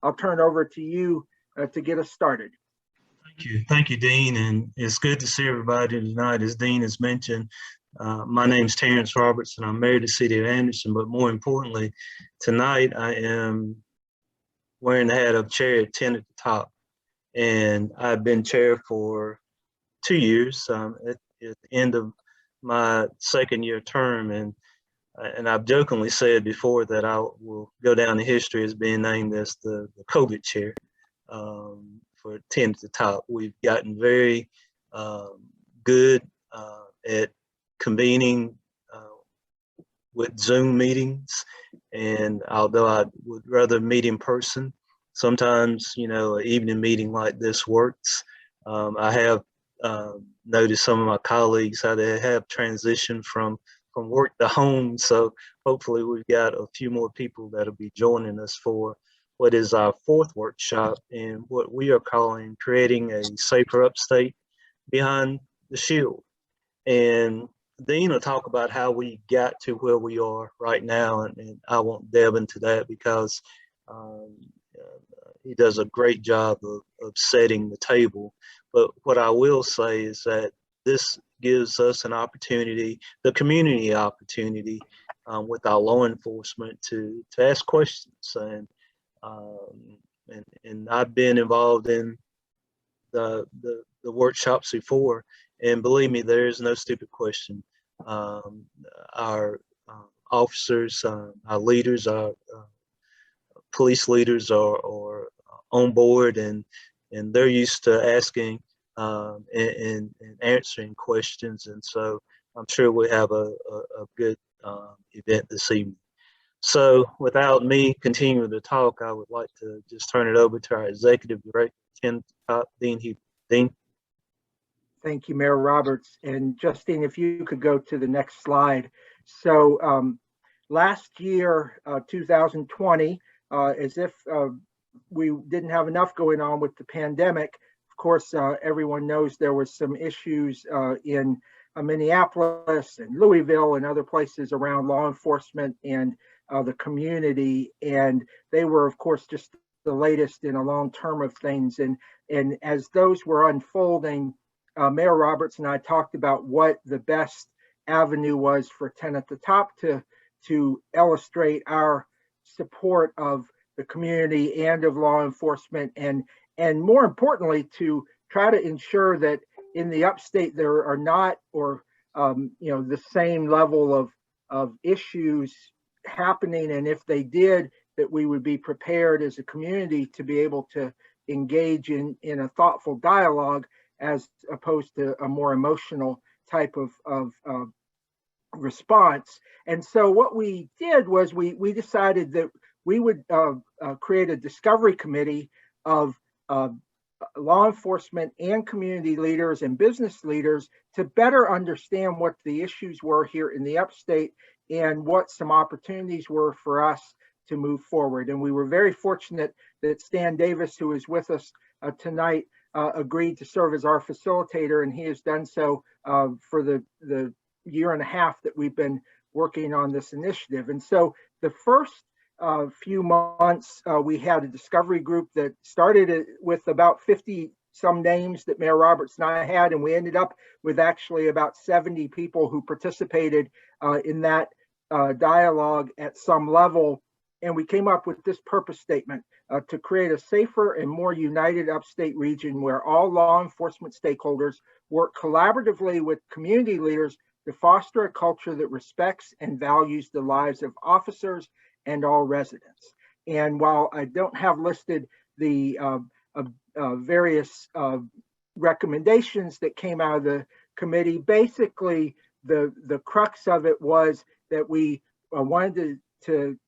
I'll turn it over to you to get us started. Thank you, Dean, and it's good to see everybody tonight. As Dean has mentioned, my name's Terrence Roberts, and I'm married to the city of Anderson, but more importantly, tonight I am wearing the hat of chair at 10 at the top, and I've been chair for 2 years at the end of my second year term, and I've jokingly said before that I will go down in history as being named as the COVID chair for 10 at the top. We've gotten very good at convening with Zoom meetings, and although I would rather meet in person, sometimes, you know, an evening meeting like this works. I have noticed some of my colleagues how they have transitioned from work to home, so hopefully we've got a few more people that'll be joining us for what is our fourth workshop in what we are calling creating a safer upstate behind the shield. And Dean will talk about how we got to where we are right now, and I won't delve into that because he does a great job of setting the table. But what I will say is that this gives us an opportunity, the community opportunity, with our law enforcement to ask questions. And I've been involved in the workshops before, and believe me, there is no stupid question. Our officers, our leaders, our police leaders are on board, and they're used to asking and answering questions, and so I'm sure we have a good event this evening. So without me continuing to talk, I would like to just turn it over to our Executive Director, Dean Hubert. Dean. Thank you, Mayor Roberts. And Justine, if you could go to the next slide. So last year, 2020, as if we didn't have enough going on with the pandemic, of course, everyone knows there was some issues in Minneapolis and Louisville and other places around law enforcement and the community. And they were, of course, just the latest in a long term of things. And as those were unfolding, Mayor Roberts and I talked about what the best avenue was for 10 at the top to illustrate our support of the community and of law enforcement, and more importantly, to try to ensure that in the upstate there are not, or the same level of issues happening, and if they did, that we would be prepared as a community to be able to engage in a thoughtful dialogue as opposed to a more emotional type of response. And so what we did was we decided that we would create a discovery committee of law enforcement and community leaders and business leaders to better understand what the issues were here in the upstate and what some opportunities were for us to move forward. And we were very fortunate that Stan Davis, who is with us tonight, agreed to serve as our facilitator, and he has done so for the year and a half that we've been working on this initiative. And so the first few months, we had a discovery group that started with about 50 some names that Mayor Roberts and I had, and we ended up with actually about 70 people who participated in that dialogue at some level. And we came up with this purpose statement: to create a safer and more united upstate region where all law enforcement stakeholders work collaboratively with community leaders to foster a culture that respects and values the lives of officers and all residents. And while I don't have listed the various recommendations that came out of the committee, basically the crux of it was that we wanted to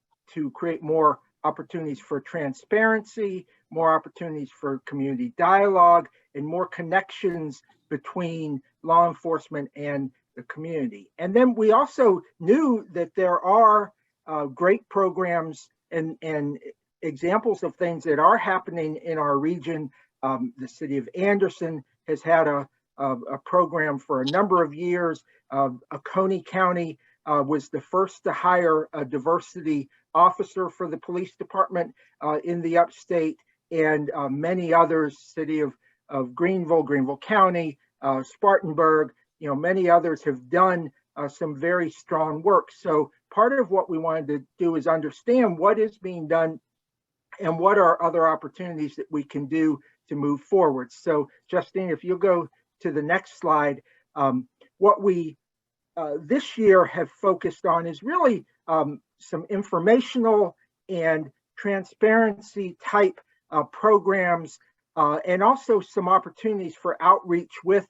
create more opportunities for transparency, more opportunities for community dialogue, and more connections between law enforcement and the community. And then we also knew that there are great programs and examples of things that are happening in our region. The city of Anderson has had a program for a number of years. Oconee County was the first to hire a diversity officer for the police department in the upstate, and many others, city of Greenville County, Spartanburg, many others have done some very strong work. So part of what we wanted to do is understand what is being done and what are other opportunities that we can do to move forward. So Justine, if you'll go to the next slide, what we this year have focused on is really some informational and transparency type programs, and also some opportunities for outreach with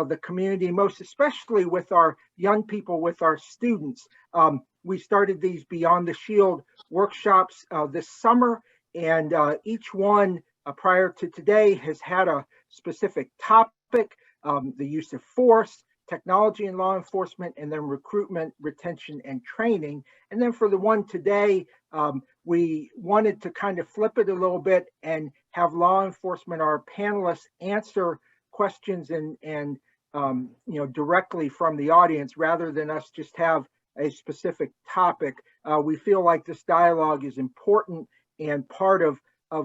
the community, most especially with our young people, with our students. We started these Beyond the Shield workshops this summer, and each one prior to today has had a specific topic, the use of force, technology in law enforcement, and then recruitment, retention, and training. And then for the one today, we wanted to kind of flip it a little bit and have law enforcement, our panelists, answer questions and directly from the audience rather than us just have a specific topic. We feel like this dialogue is important and part of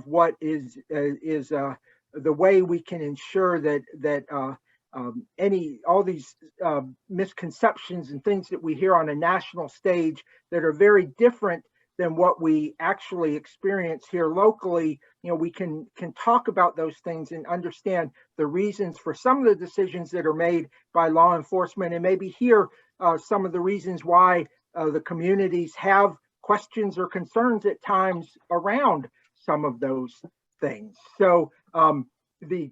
what is the way we can ensure that all these misconceptions and things that we hear on a national stage that are very different than what we actually experience here locally, we can talk about those things and understand the reasons for some of the decisions that are made by law enforcement, and maybe hear some of the reasons why the communities have questions or concerns at times around some of those things. So the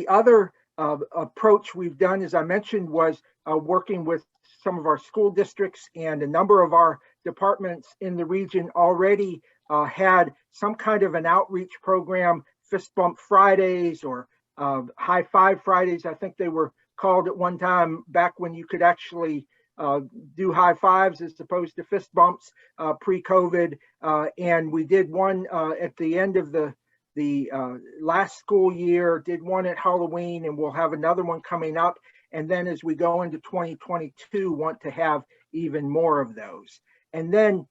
other approach we've done, as I mentioned, was working with some of our school districts, and a number of our departments in the region already had some kind of an outreach program, Fist Bump Fridays or High Five Fridays, I think they were called at one time, back when you could actually do high fives as opposed to fist bumps pre-COVID. And we did one at the end of the last school year, did one at Halloween, and we'll have another one coming up. And then as we go into 2022, want to have even more of those. And then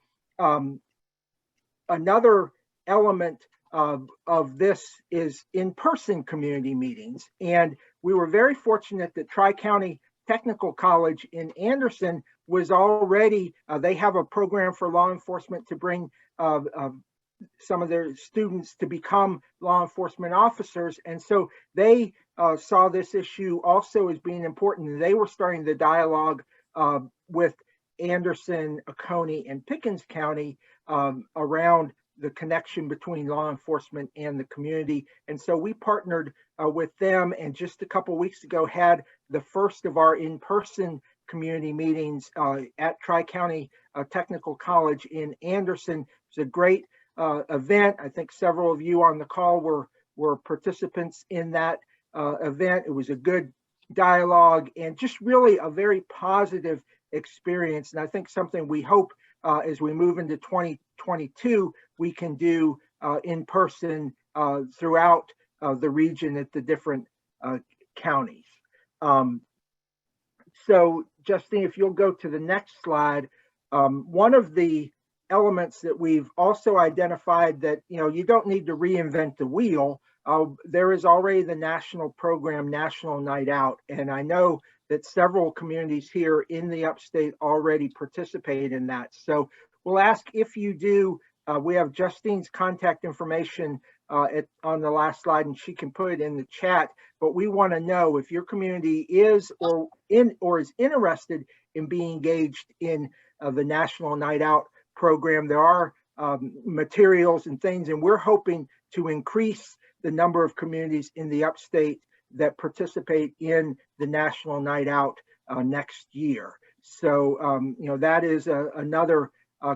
another element of this is in-person community meetings. And we were very fortunate that Tri-County Technical College in Anderson was already, they have a program for law enforcement to bring some of their students to become law enforcement officers. And so they saw this issue also as being important. And they were starting the dialogue with Anderson, Oconee, and Pickens County around the connection between law enforcement and the community. And so we partnered with them, and just a couple weeks ago had the first of our in-person community meetings at Tri-County Technical College in Anderson. It's a great event. I think several of you on the call were participants in that event. It was a good dialogue and just really a very positive experience. And I think something we hope as we move into 2022, we can do in person throughout the region at the different counties. So Justine, if you'll go to the next slide, one of the elements that we've also identified that, you don't need to reinvent the wheel. There is already the national program, National Night Out. And I know that several communities here in the upstate already participate in that. So we'll ask if you do, we have Justine's contact information on the last slide, and she can put it in the chat. But we want to know if your community is or is interested in being engaged in the National Night Out program. There are materials and things, and we're hoping to increase the number of communities in the upstate that participate in the National Night Out next year. So, that is another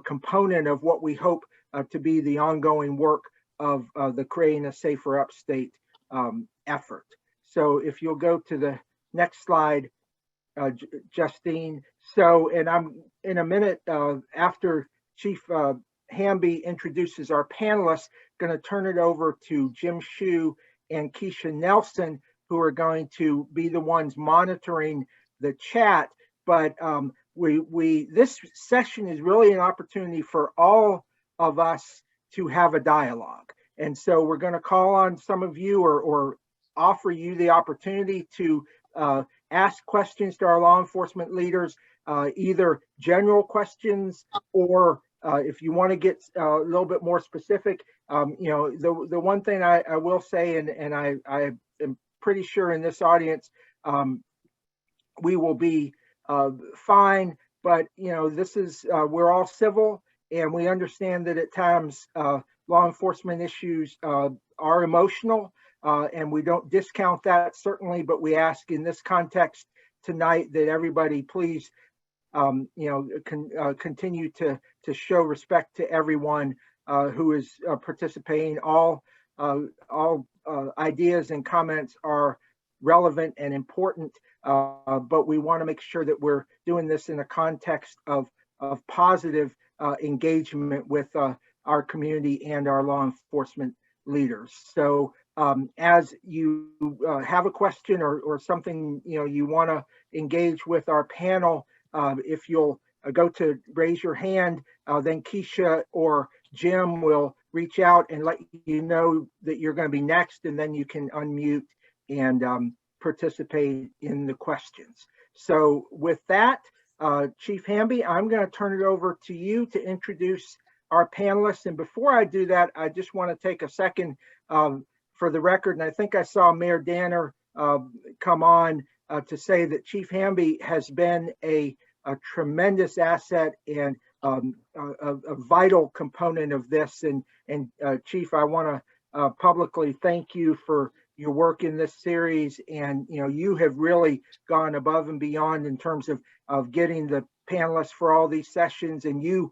component of what we hope to be the ongoing work of the Creating a Safer Upstate effort. So if you'll go to the next slide, Justine. So, and I'm in a minute after Chief Hamby introduces our panelists, going to turn it over to Jim Shue and Keisha Nelson, who are going to be the ones monitoring the chat. But this session is really an opportunity for all of us to have a dialogue. And so we're going to call on some of you or offer you the opportunity to ask questions to our law enforcement leaders, either general questions or if you want to get a little bit more specific. The one thing I will say, and I am pretty sure in this audience, we will be fine, but this is, we're all civil, and we understand that at times law enforcement issues are emotional, and we don't discount that certainly, but we ask in this context tonight that everybody please continue to show respect to everyone who is participating. All ideas and comments are relevant and important, but we want to make sure that we're doing this in a context of positive engagement with our community and our law enforcement leaders. So as you have a question or something you want to engage with our panel, if you'll go to raise your hand, then Keisha or Jim will reach out and let you know that you're going to be next, and then you can unmute and participate in the questions. So with that, Chief Hamby, I'm going to turn it over to you to introduce our panelists. And before I do that, I just want to take a second for the record, and I think I saw Mayor Danner come on to say that Chief Hamby has been a tremendous asset and a vital component of this. And Chief, I want to publicly thank you for your work in this series. And you have really gone above and beyond in terms of getting the panelists for all these sessions, and you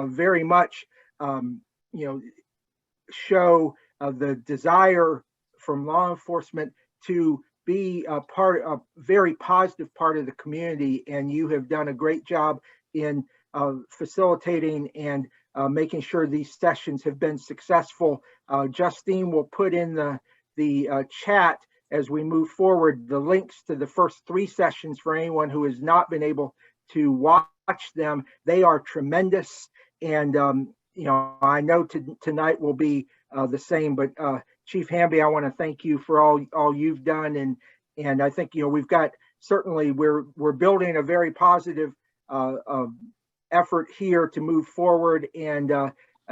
very much show the desire from law enforcement to be a very positive part of the community, and you have done a great job in facilitating and making sure these sessions have been successful. Justine will put in the chat as we move forward the links to the first 3 sessions for anyone who has not been able to watch them. They are tremendous, and I know tonight will be the same. But Chief Hamby, I want to thank you for all you've done, and I think we've got, certainly we're building a very positive effort here to move forward, and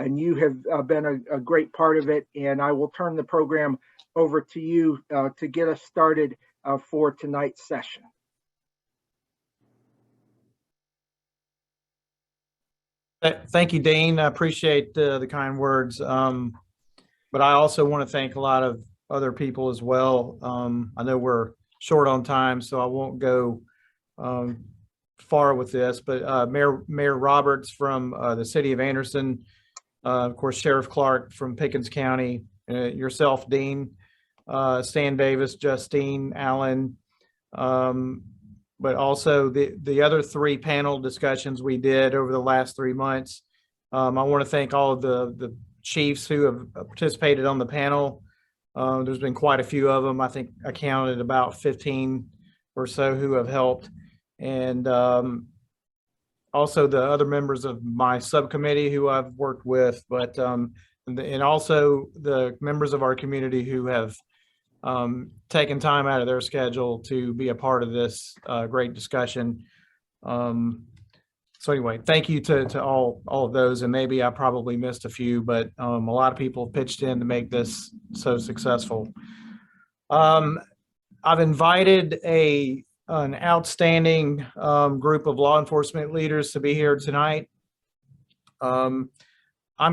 you have been a great part of it. And I will turn the program over to you to get us started for tonight's session. Thank you, Dean. I appreciate the kind words. But I also want to thank a lot of other people as well. I know we're short on time, so I won't go far with this, but Mayor Roberts from the city of Anderson, of course, Sheriff Clark from Pickens County, yourself, Dean, Stan Davis, Justine, Allen, but also the other 3 panel discussions we did over the last 3 months. I want to thank all of the chiefs who have participated on the panel. There's been quite a few of them. I think I counted about 15 or so who have helped. And also the other members of my subcommittee who I've worked with, but and also the members of our community who have taken time out of their schedule to be a part of this great discussion. So anyway, thank you to all of those, and maybe I probably missed a few, but a lot of people pitched in to make this so successful. I've invited an outstanding group of law enforcement leaders to be here tonight. I'm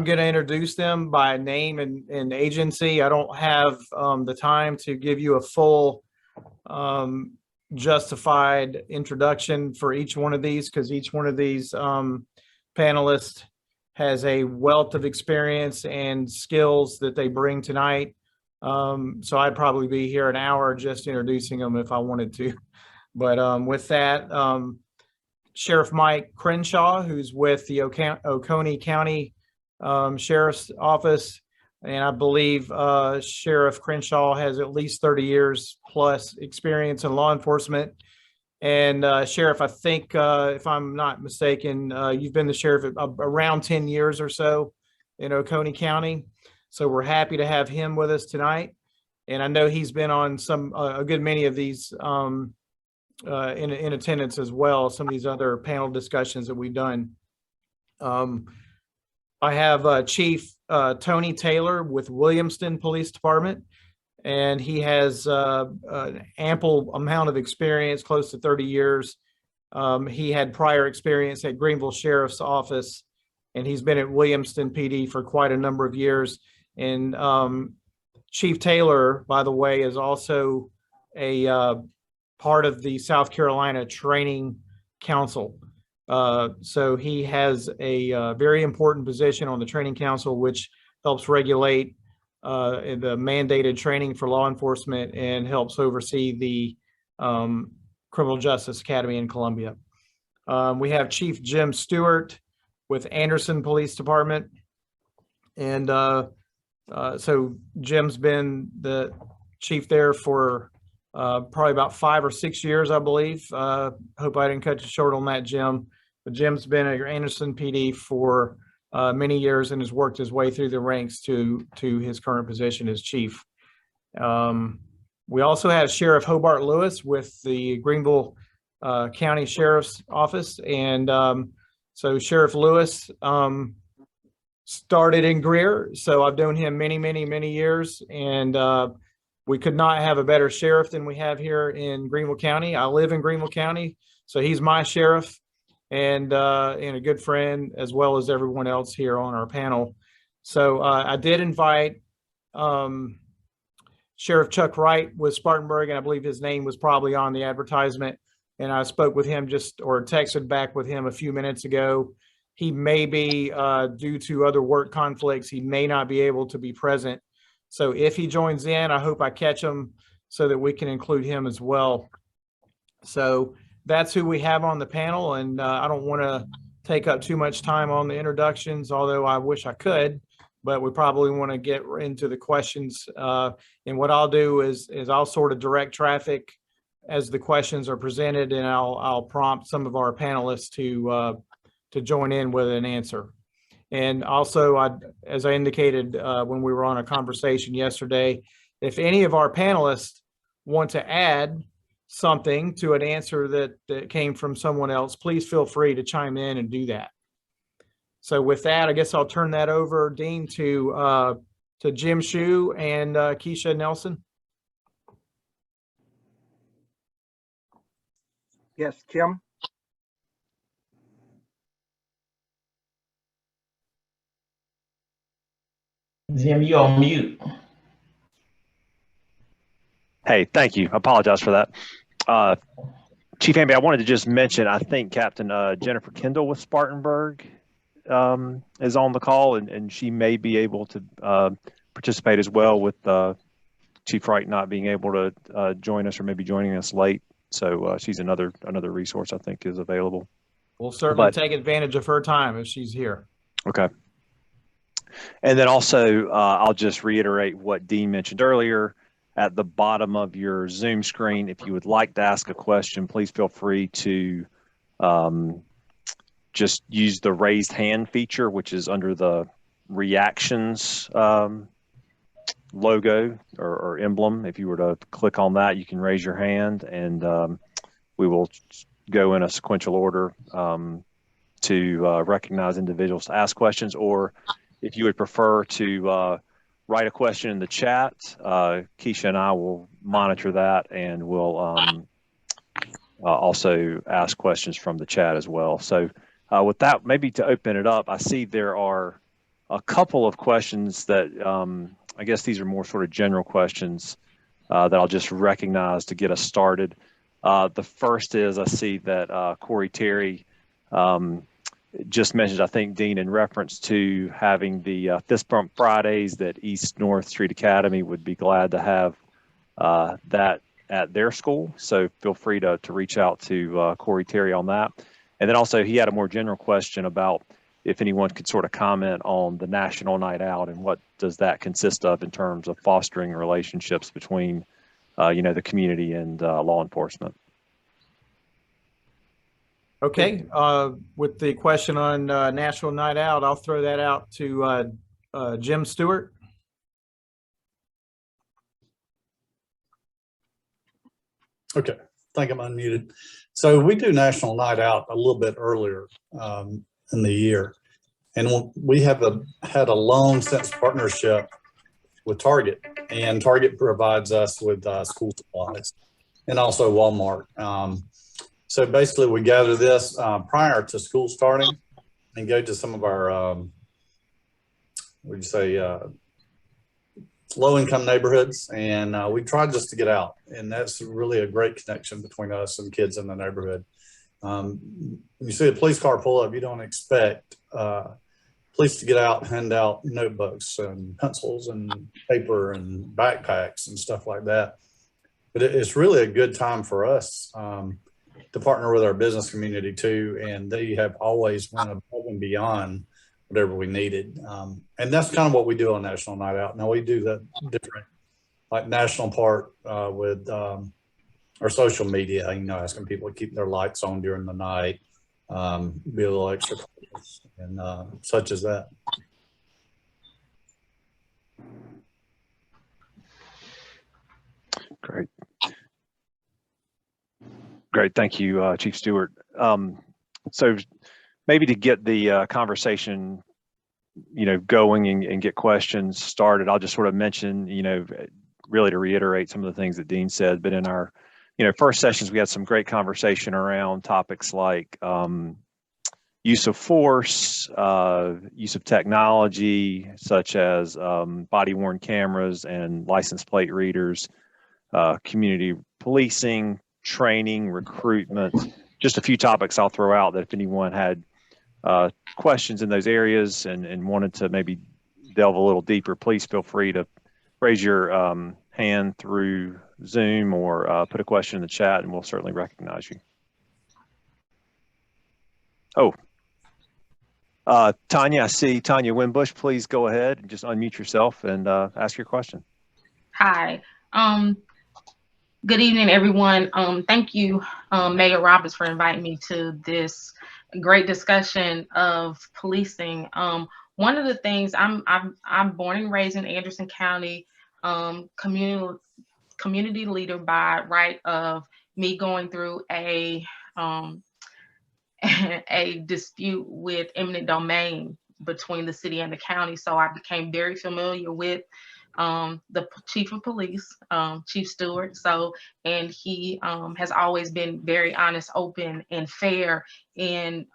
going to introduce them by name and agency. I don't have the time to give you a full justified introduction for each one of these, because each one of these panelists has a wealth of experience and skills that they bring tonight. So I'd probably be here an hour just introducing them if I wanted to. But with that, Sheriff Mike Crenshaw, who's with the Oconee County Sheriff's Office, and I believe Sheriff Crenshaw has at least 30 years plus experience in law enforcement. And Sheriff, I think if I'm not mistaken, you've been the sheriff around 10 years or so in Oconee County. So we're happy to have him with us tonight. And I know he's been on a good many of these in attendance as well, some of these other panel discussions that we've done. I have Chief Tony Taylor with Williamston Police Department, and he has an ample amount of experience, close to 30 years. He had prior experience at Greenville Sheriff's Office, and he's been at Williamston PD for quite a number of years. And Chief Taylor, by the way, is also a part of the South Carolina Training Council. So he has a very important position on the Training Council, which helps regulate the mandated training for law enforcement and helps oversee the Criminal Justice Academy in Columbia. We have Chief Jim Stewart with Anderson Police Department. And so Jim's been the chief there for probably about 5 or 6 years, I believe. Hope I didn't cut you short on that, Jim. But Jim's been at Anderson PD for many years and has worked his way through the ranks to his current position as chief. We also have Sheriff Hobart Lewis with the Greenville County Sheriff's Office. And so Sheriff Lewis started in Greer. So I've known him many years. And we could not have a better sheriff than we have here in Greenville County. I live in Greenville County, so he's my sheriff and a good friend, as well as everyone else here on our panel. So I did invite Sheriff Chuck Wright with Spartanburg, and I believe his name was probably on the advertisement. And I spoke with him texted back with him a few minutes ago. He may be, due to other work conflicts, he may not be able to be present. So if he joins in, I hope I catch him so that we can include him as well. So that's who we have on the panel. And I don't want to take up too much time on the introductions, although I wish I could, but we probably want to get into the questions. And what I'll do is I'll sort of direct traffic as the questions are presented, and I'll prompt some of our panelists to join in with an answer. And also, as I indicated when we were on a conversation yesterday, if any of our panelists want to add something to an answer that came from someone else, please feel free to chime in and do that. So with that, I guess I'll turn that over, Dean, to Jim Shue and Keisha Nelson. Yes, Jim. Jim, you on mute. Hey, thank you. I apologize for that. Chief Amby, I wanted to just mention, I think Captain Jennifer Kendall with Spartanburg is on the call, and she may be able to participate as well with Chief Wright not being able to join us or maybe joining us late. So she's another resource I think is available. We'll certainly take advantage of her time if she's here. Okay. And then also, I'll just reiterate what Dean mentioned earlier. At the bottom of your Zoom screen, if you would like to ask a question, please feel free to just use the raised hand feature, which is under the reactions logo or emblem. If you were to click on that, you can raise your hand, and we will go in a sequential order to recognize individuals to ask questions. Or if you would prefer to write a question in the chat, Keisha and I will monitor that, and we'll also ask questions from the chat as well. So with that, maybe to open it up, I see there are a couple of questions that I guess these are more sort of general questions that I'll just recognize to get us started. The first is, I see that Corey Terry just mentioned, I think, Dean, in reference to having the Fist Bump Fridays, that East North Street Academy would be glad to have that at their school. So feel free to reach out to Corey Terry on that. And then also he had a more general question about if anyone could sort of comment on the National Night Out and what does that consist of in terms of fostering relationships between, the community and law enforcement. Okay, with the question on National Night Out, I'll throw that out to Jim Stewart. Okay, I think I'm unmuted. So we do National Night Out a little bit earlier in the year. And we have had a long since partnership with Target, and Target provides us with school supplies and also Walmart. So basically we gather this prior to school starting and go to some of our, low-income neighborhoods, and we try just to get out, and that's really a great connection between us and kids in the neighborhood. When you see a police car pull up, you don't expect police to get out and hand out notebooks and pencils and paper and backpacks and stuff like that. But it's really a good time for us to partner with our business community too, and they have always went above and beyond whatever we needed. And that's kind of what we do on National Night Out. Now we do the different, like national part with our social media, asking people to keep their lights on during the night, be a little extra cautious, and such as that. Great. Great. Thank you, Chief Stewart. So maybe to get the conversation, going and get questions started, I'll just sort of mention, really to reiterate some of the things that Dean said, but in our, first sessions, we had some great conversation around topics like use of force, use of technology, such as body-worn cameras and license plate readers, community policing, training, recruitment, just a few topics I'll throw out that if anyone had questions in those areas and wanted to maybe delve a little deeper, please feel free to raise your hand through Zoom or put a question in the chat and we'll certainly recognize you. Oh, Tanya, I see Tanya Winbush. Please go ahead and just unmute yourself and ask your question. Hi. Good evening, everyone. Thank you, Mayor Roberts, for inviting me to this great discussion of policing. One of the things, I'm born and raised in Anderson County, community leader by right of me going through a dispute with eminent domain between the city and the county. So I became very familiar with the chief of police, Chief Stewart. And he has always been very honest, open, and fair in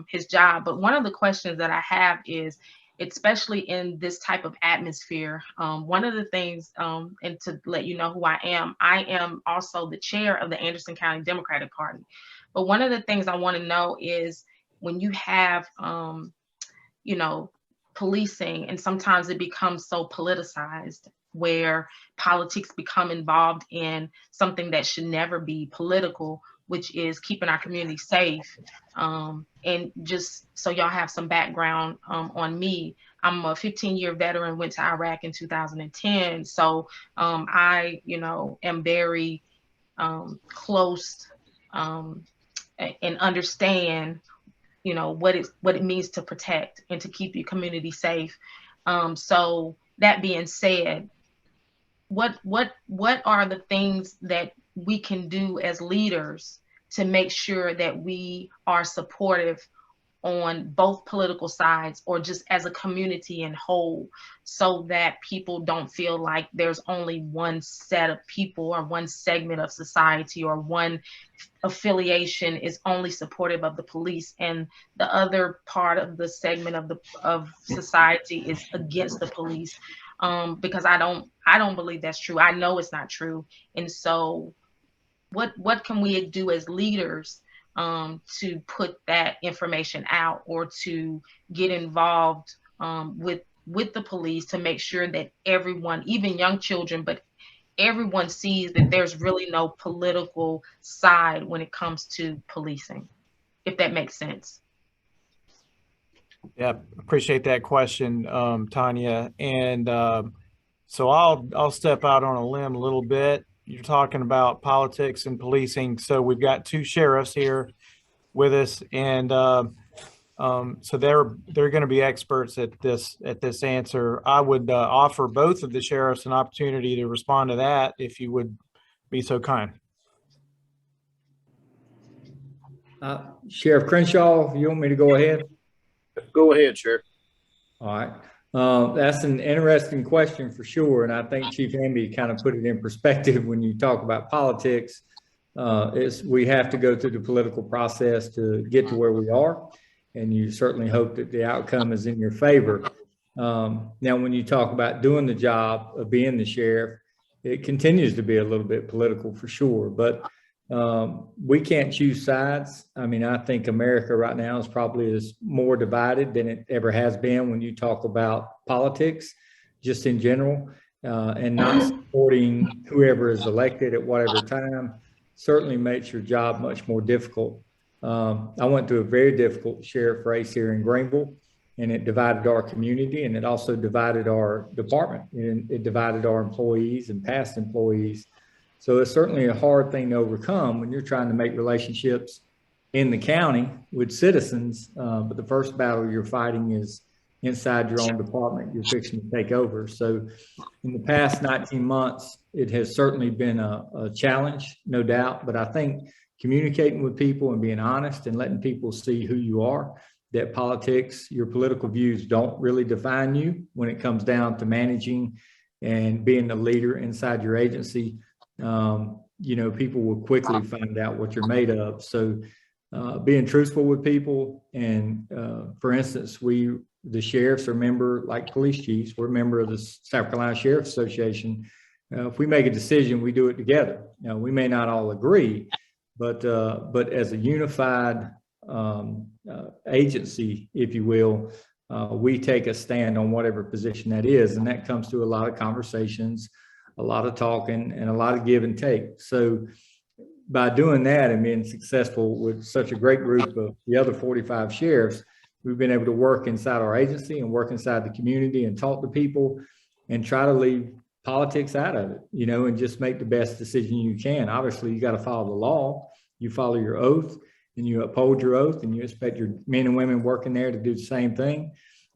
his job. But one of the questions that I have is, especially in this type of atmosphere, one of the things, and to let you know who I am also the chair of the Anderson County Democratic Party. But one of the things I want to know is when you have, policing, and sometimes it becomes so politicized where politics become involved in something that should never be political, which is keeping our community safe. And just so y'all have some background on me, I'm a 15-year veteran, went to Iraq in 2010. So I, am very close and understand what it means to protect and to keep your community safe. So that being said, what are the things that we can do as leaders to make sure that we are supportive on both political sides or just as a community in whole, so that people don't feel like there's only one set of people or one segment of society or one affiliation is only supportive of the police and the other part of the segment of society is against the police, because I don't believe that's true. I know it's not true. And so what can we do as leaders to put that information out or to get involved with the police to make sure that everyone, even young children, but everyone sees that there's really no political side when it comes to policing, if that makes sense. Yeah, appreciate that question, Tanya. And so I'll step out on a limb a little bit. You're talking about politics and policing. So we've got two sheriffs here with us, and so they're going to be experts at this answer. I would offer both of the sheriffs an opportunity to respond to that, if you would be so kind. Sheriff Crenshaw, you want me to go ahead? Go ahead, Sheriff. All right. That's an interesting question for sure. And I think Chief Hamby kind of put it in perspective when you talk about politics. We have to go through the political process to get to where we are. And you certainly hope that the outcome is in your favor. Now, when you talk about doing the job of being the sheriff, it continues to be a little bit political for sure. But we can't choose sides. I mean, I think America right now is probably more divided than it ever has been when you talk about politics, just in general, and not supporting whoever is elected at whatever time certainly makes your job much more difficult. I went through a very difficult sheriff race here in Greenville, and it divided our community, and it also divided our department, and it divided our employees and past employees. So it's certainly a hard thing to overcome when you're trying to make relationships in the county with citizens. But the first battle you're fighting is inside your own department you're fixing to take over. So in the past 19 months, it has certainly been a challenge, no doubt. But I think communicating with people and being honest and letting people see who you are, that politics, your political views don't really define you when it comes down to managing and being the leader inside your agency. People will quickly find out what you're made of. So being truthful with people, and for instance, the sheriffs are member, like police chiefs, we're a member of the South Carolina Sheriff's Association. If we make a decision, we do it together. We may not all agree, but as a unified agency, if you will, we take a stand on whatever position that is, and that comes through a lot of conversations, a lot of talking, and a lot of give and take. So by doing that and being successful with such a great group of the other 45 sheriffs, we've been able to work inside our agency and work inside the community and talk to people and try to leave politics out of it, and just make the best decision you can. Obviously, you got to follow the law, you follow your oath, and you uphold your oath, and you expect your men and women working there to do the same thing.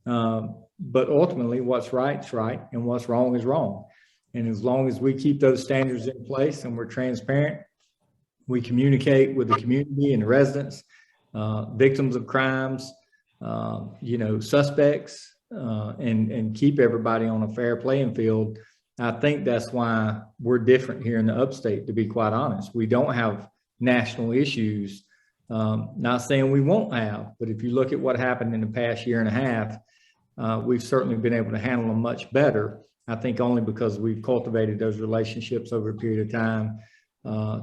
But ultimately, what's right is right, and what's wrong is wrong. And as long as we keep those standards in place and we're transparent, we communicate with the community and the residents, victims of crimes, suspects, and keep everybody on a fair playing field. I think that's why we're different here in the Upstate, to be quite honest. We don't have national issues. Not saying we won't have, but if you look at what happened in the past year and a half, we've certainly been able to handle them much better. I think only because we've cultivated those relationships over a period of time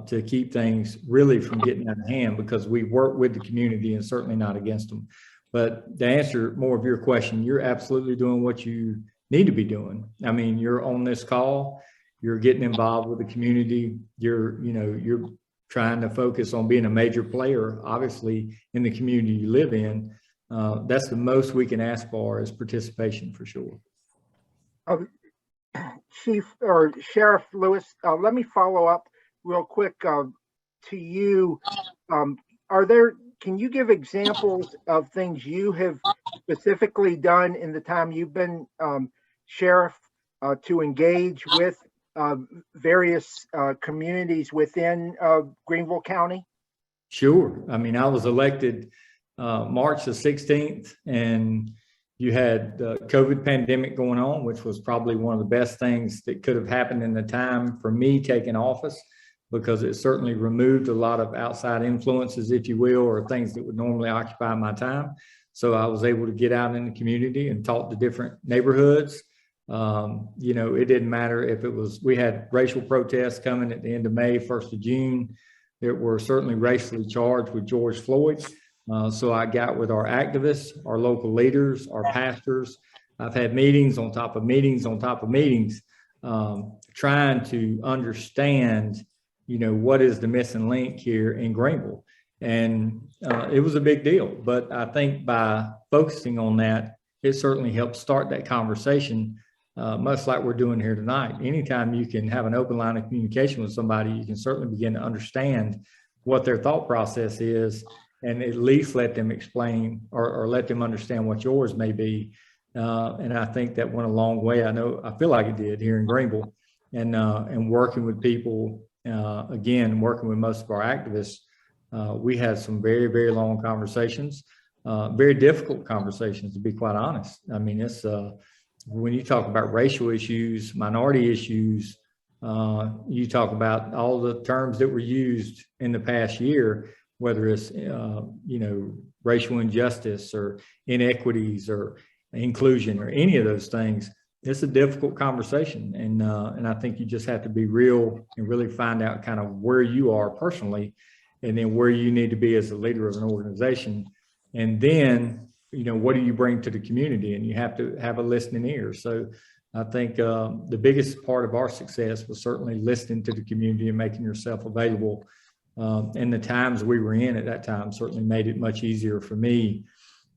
to keep things really from getting out of hand, because we work with the community and certainly not against them. But to answer more of your question, you're absolutely doing what you need to be doing. I mean, you're on this call, you're getting involved with the community, you're trying to focus on being a major player, obviously, in the community you live in. That's the most we can ask for, is participation, for sure. Chief or Sheriff Lewis, let me follow up real quick to you. Can you give examples of things you have specifically done in the time you've been sheriff to engage with various communities within Greenville County? Sure. I mean, I was elected March the 16th, and you had the COVID pandemic going on, which was probably one of the best things that could have happened in the time for me taking office, because it certainly removed a lot of outside influences, if you will, or things that would normally occupy my time. So I was able to get out in the community and talk to different neighborhoods. It didn't matter if we had racial protests coming at the end of May, 1st of June, that were certainly racially charged with George Floyd. So I got with our activists, our local leaders, our pastors. I've had meetings on top of meetings on top of meetings, trying to understand, what is the missing link here in Greenville. And it was a big deal. But I think by focusing on that, it certainly helped start that conversation, much like we're doing here tonight. Anytime you can have an open line of communication with somebody, you can certainly begin to understand what their thought process is and at least let them explain or let them understand what yours may be. And I think that went a long way. I feel like it did here in Greenville, and working with people, again, working with most of our activists, we had some very, very long conversations, very difficult conversations, to be quite honest. I mean, it's when you talk about racial issues, minority issues, you talk about all the terms that were used in the past year, whether it's, racial injustice or inequities or inclusion or any of those things. It's a difficult conversation. And I think you just have to be real and really find out kind of where you are personally, and then where you need to be as a leader of an organization. And then, what do you bring to the community? And you have to have a listening ear. So I think the biggest part of our success was certainly listening to the community and making yourself available. And the times we were in at that time certainly made it much easier for me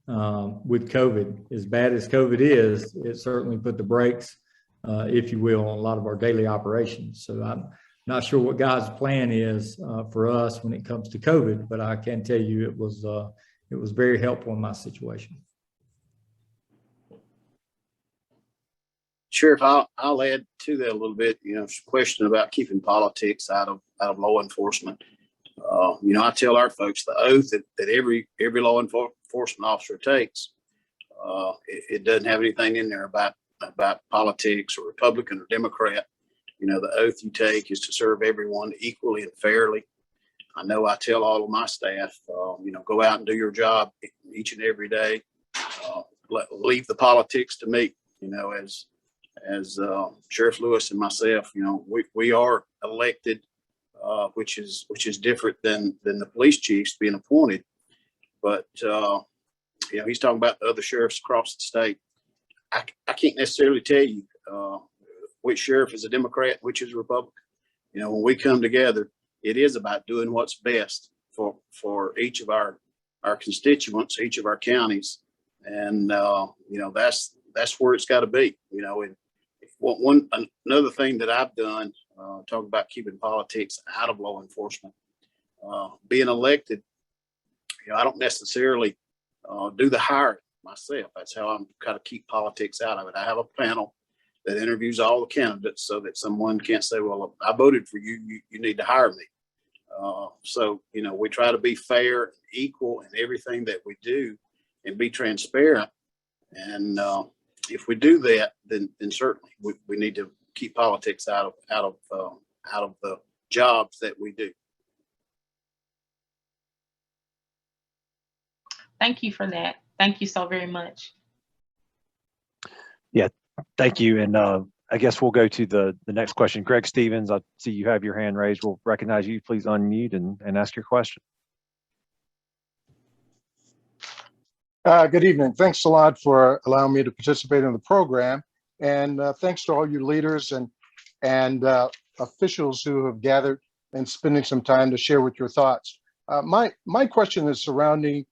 with COVID. As bad as COVID is, it certainly put the brakes, if you will, on a lot of our daily operations. So I'm not sure what God's plan is for us when it comes to COVID, but I can tell you it was very helpful in my situation. Sheriff, I'll add to that a little bit. Question about keeping politics out of law enforcement. I tell our folks the oath that every law enforcement officer takes, it doesn't have anything in there about politics or Republican or Democrat. The oath you take is to serve everyone equally and fairly. I know I tell all of my staff, go out and do your job each and every day. Leave the politics to me. As Sheriff Lewis and myself, we are elected, which is different than the police chiefs being appointed. But he's talking about the other sheriffs across the state. I can't necessarily tell you which sheriff is a Democrat, which is a Republican. When we come together, it is about doing what's best for each of our constituents, each of our counties, and that's where it's got to be. And another thing that I've done, talk about keeping politics out of law enforcement, being elected, I don't necessarily do the hiring myself. That's how I'm kind of keep politics out of it. I have a panel that interviews all the candidates so that someone can't say, well, I voted for you, you need to hire me. So, we try to be fair and equal in everything that we do and be transparent. And if we do that, then certainly we need to keep politics out of the jobs that we do. Thank you for that. Thank you so very much. Yeah, thank you. And I guess we'll go to the next question. Greg Stevens, I see you have your hand raised. We'll recognize you. Please unmute and ask your question. Good evening. Thanks a lot for allowing me to participate in the program. And thanks to all you leaders and officials who have gathered and spending some time to share with your thoughts. My question is surrounding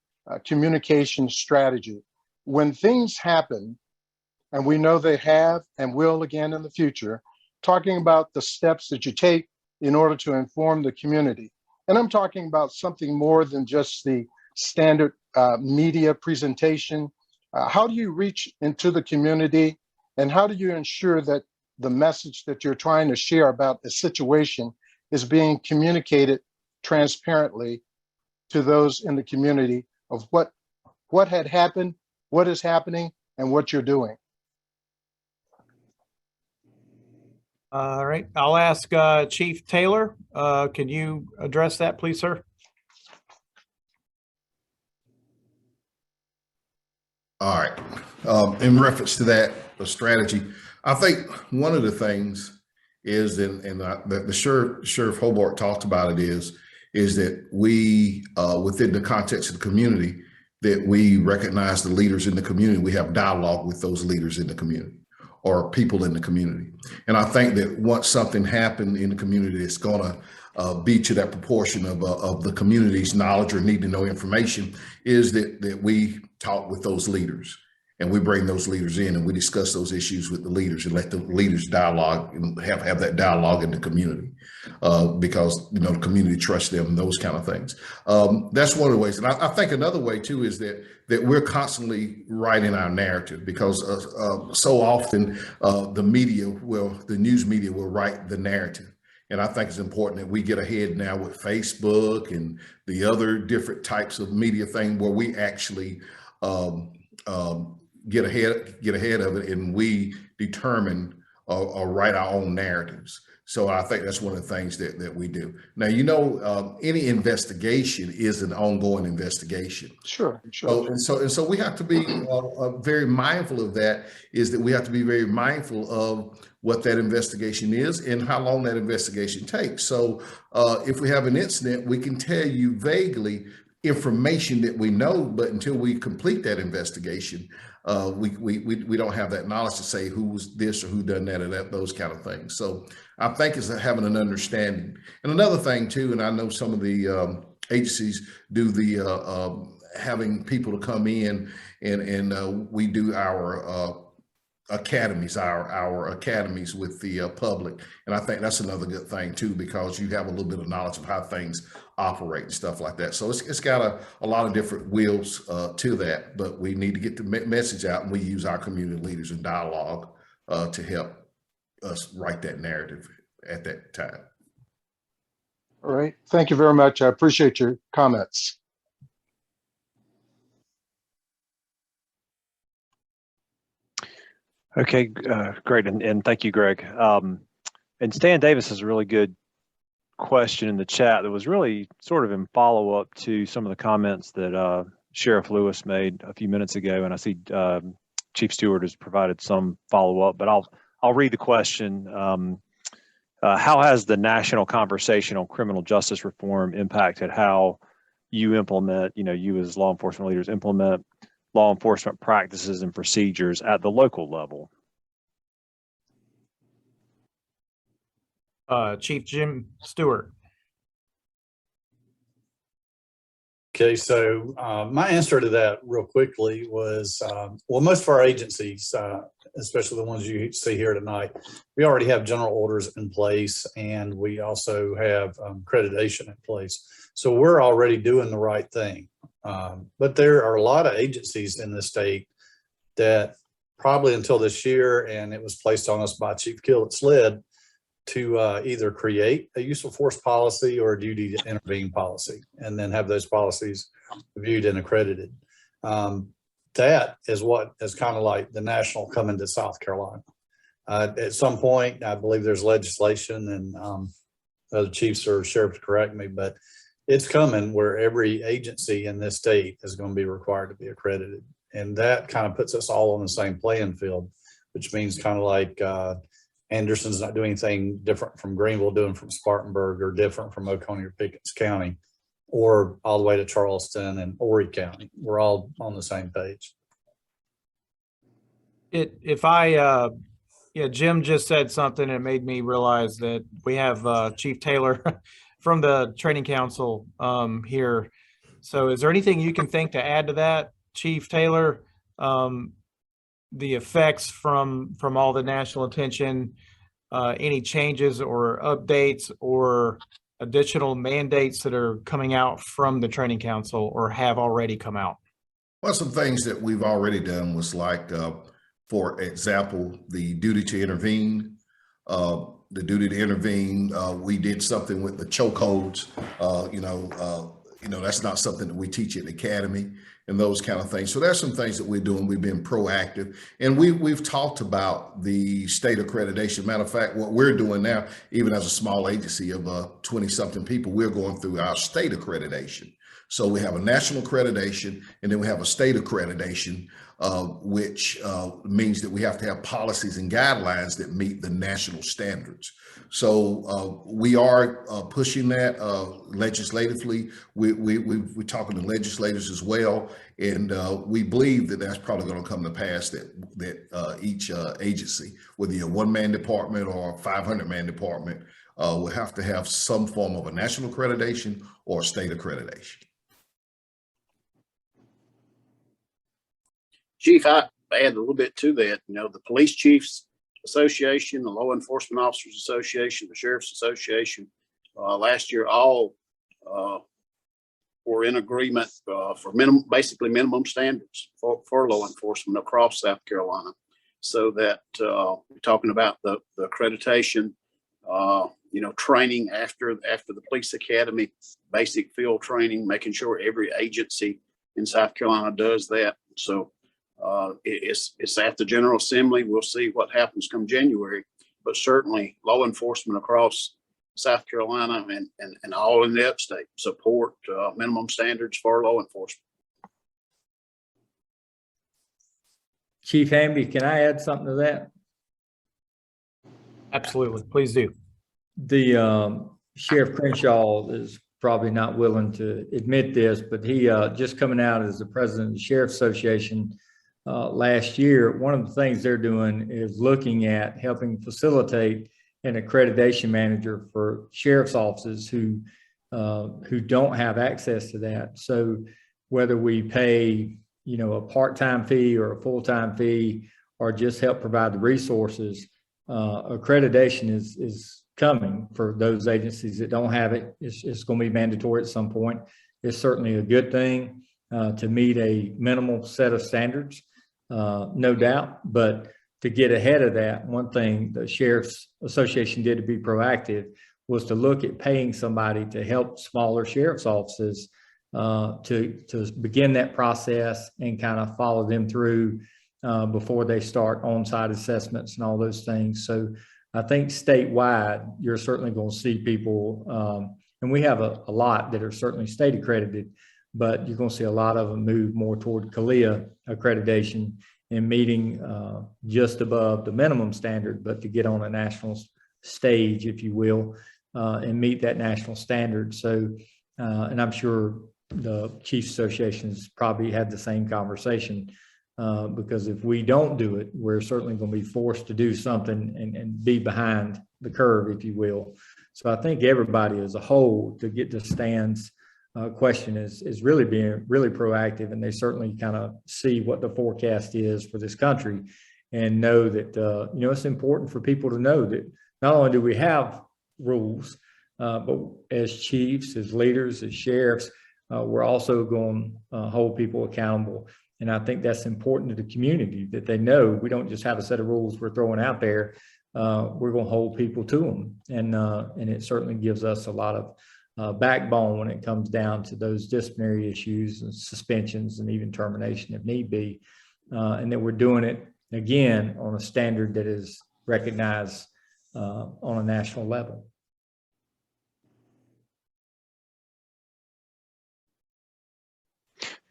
communication strategy. When things happen, and we know they have and will again in the future, talking about the steps that you take in order to inform the community. And I'm talking about something more than just the standard media presentation. How do you reach into the community, and how do you ensure that the message that you're trying to share about the situation is being communicated transparently to those in the community of what had happened, what is happening, and what you're doing? All right, I'll ask Chief Taylor. Can you address that, please, sir? All right. In reference to that strategy, I think one of the things is, and the Sheriff Hobart talked about it, is that we, within the context of the community, that we recognize the leaders in the community. We have dialogue with those leaders in the community or people in the community. And I think that once something happened in the community, it's going to be to that proportion of the community's knowledge or need to know information, is that we talk with those leaders And we bring those leaders in and we discuss those issues with the leaders and let the leaders dialogue and have that dialogue in the community, because, you know, the community trusts them and those kind of things. That's one of the ways. And I think another way too is that we're constantly writing our narrative, because so often the news media will write the narrative. And I think it's important that we get ahead now with Facebook and the other different types of media thing where we actually get ahead of it, and we determine or write our own narratives. So I think that's one of the things that we do. Now, you know, any investigation is an ongoing investigation. Sure. And so we have to be very mindful of that, is that we have to be very mindful of what that investigation is and how long that investigation takes. So if we have an incident, we can tell you vaguely information that we know, but until we complete that investigation, we don't have that knowledge to say who was this or who done that or that, those kind of things. So I think it's having an understanding. And another thing too, and I know some of the agencies do the having people to come in and we do our academies, our academies with the public. And I think that's another good thing too, because you have a little bit of knowledge of how things operate and stuff like that. So it's got a lot of different wheels to that, but we need to get the message out, and we use our community leaders in dialogue to help us write that narrative at that time. All right. Thank you very much. I appreciate your comments. Okay, great. And thank you, Greg. And Stan Davis has a really good question in the chat that was really sort of in follow-up to some of the comments that Sheriff Lewis made a few minutes ago. And I see Chief Stewart has provided some follow-up, but I'll read the question. How has the national conversation on criminal justice reform impacted how you implement, you as law enforcement leaders implement law enforcement practices and procedures at the local level? Chief Jim Stewart. Okay, so my answer to that real quickly was, well, most of our agencies, especially the ones you see here tonight, we already have general orders in place, and we also have accreditation in place. So we're already doing the right thing. But there are a lot of agencies in the state that probably until this year, and it was placed on us by Chief Killett SLED, to either create a use of force policy or a duty to intervene policy, and then have those policies reviewed and accredited. That is what is kind of like the national coming to South Carolina. At some point, I believe there's legislation, and the chiefs or sheriffs correct me, but it's coming where every agency in this state is going to be required to be accredited. And that kind of puts us all on the same playing field, which means kind of like Anderson's not doing anything different from Greenville, doing from Spartanburg, or different from Oconee or Pickens County, or all the way to Charleston and Horry County. We're all on the same page. Jim just said something that made me realize that we have Chief Taylor from the Training Council here. So is there anything you can think to add to that, Chief Taylor? The effects from all the national attention, any changes or updates or additional mandates that are coming out from the Training Council or have already come out? Well, some things that we've already done was like, for example, the duty to intervene. The duty to intervene, we did something with the chokeholds. That's not something that we teach at the academy and those kind of things. So there's some things that we're doing. We've been proactive, and we've talked about the state accreditation. Matter of fact, what we're doing now, even as a small agency of 20-something people, we're going through our state accreditation. So we have a national accreditation, and then we have a state accreditation, which means that we have to have policies and guidelines that meet the national standards. So we are pushing that legislatively. We're talking to legislators as well, and we believe that that's probably going to come to pass, that each agency, whether you're a one-man department or a 500-man department, will have to have some form of a national accreditation or state accreditation. Chief, I add a little bit to that. You know, the Police Chiefs Association, the Law Enforcement Officers Association, the Sheriff's Association, last year all were in agreement for basically minimum standards for law enforcement across South Carolina. So that we're talking about the accreditation, you know, training after the police academy, basic field training, making sure every agency in South Carolina does that. So it's at the General Assembly. We'll see what happens come January, but certainly law enforcement across South Carolina and all in the upstate support minimum standards for law enforcement. Chief Hamby, can I add something to that? Absolutely, please do. The Sheriff Crenshaw is probably not willing to admit this, but he just coming out as the president of the Sheriff's Association last year, one of the things they're doing is looking at helping facilitate an accreditation manager for sheriff's offices who don't have access to that. So whether we pay, you know, a part-time fee or a full-time fee, or just help provide the resources, accreditation is coming for those agencies that don't have it. It's going to be mandatory at some point. It's certainly a good thing to meet a minimal set of standards, no doubt. But to get ahead of that, one thing the Sheriff's Association did to be proactive was to look at paying somebody to help smaller sheriff's offices to begin that process and kind of follow them through before they start on-site assessments and all those things. So I think statewide, you're certainly going to see people, and we have a lot that are certainly state accredited, but you're going to see a lot of them move more toward CALEA accreditation and meeting just above the minimum standard, but to get on a national stage, if you will, and meet that national standard. So, and I'm sure the Chiefs Associations probably had the same conversation because if we don't do it, we're certainly going to be forced to do something and be behind the curve, if you will. So I think everybody as a whole, to get to Stan's question, is really being really proactive, and they certainly kind of see what the forecast is for this country and know that, you know, it's important for people to know that not only do we have rules, but as chiefs, as leaders, as sheriffs, we're also going to hold people accountable. And I think that's important to the community, that they know we don't just have a set of rules we're throwing out there. We're going to hold people to them. And it certainly gives us a lot of backbone when it comes down to those disciplinary issues and suspensions and even termination if need be. And that we're doing it, again, on a standard that is recognized on a national level.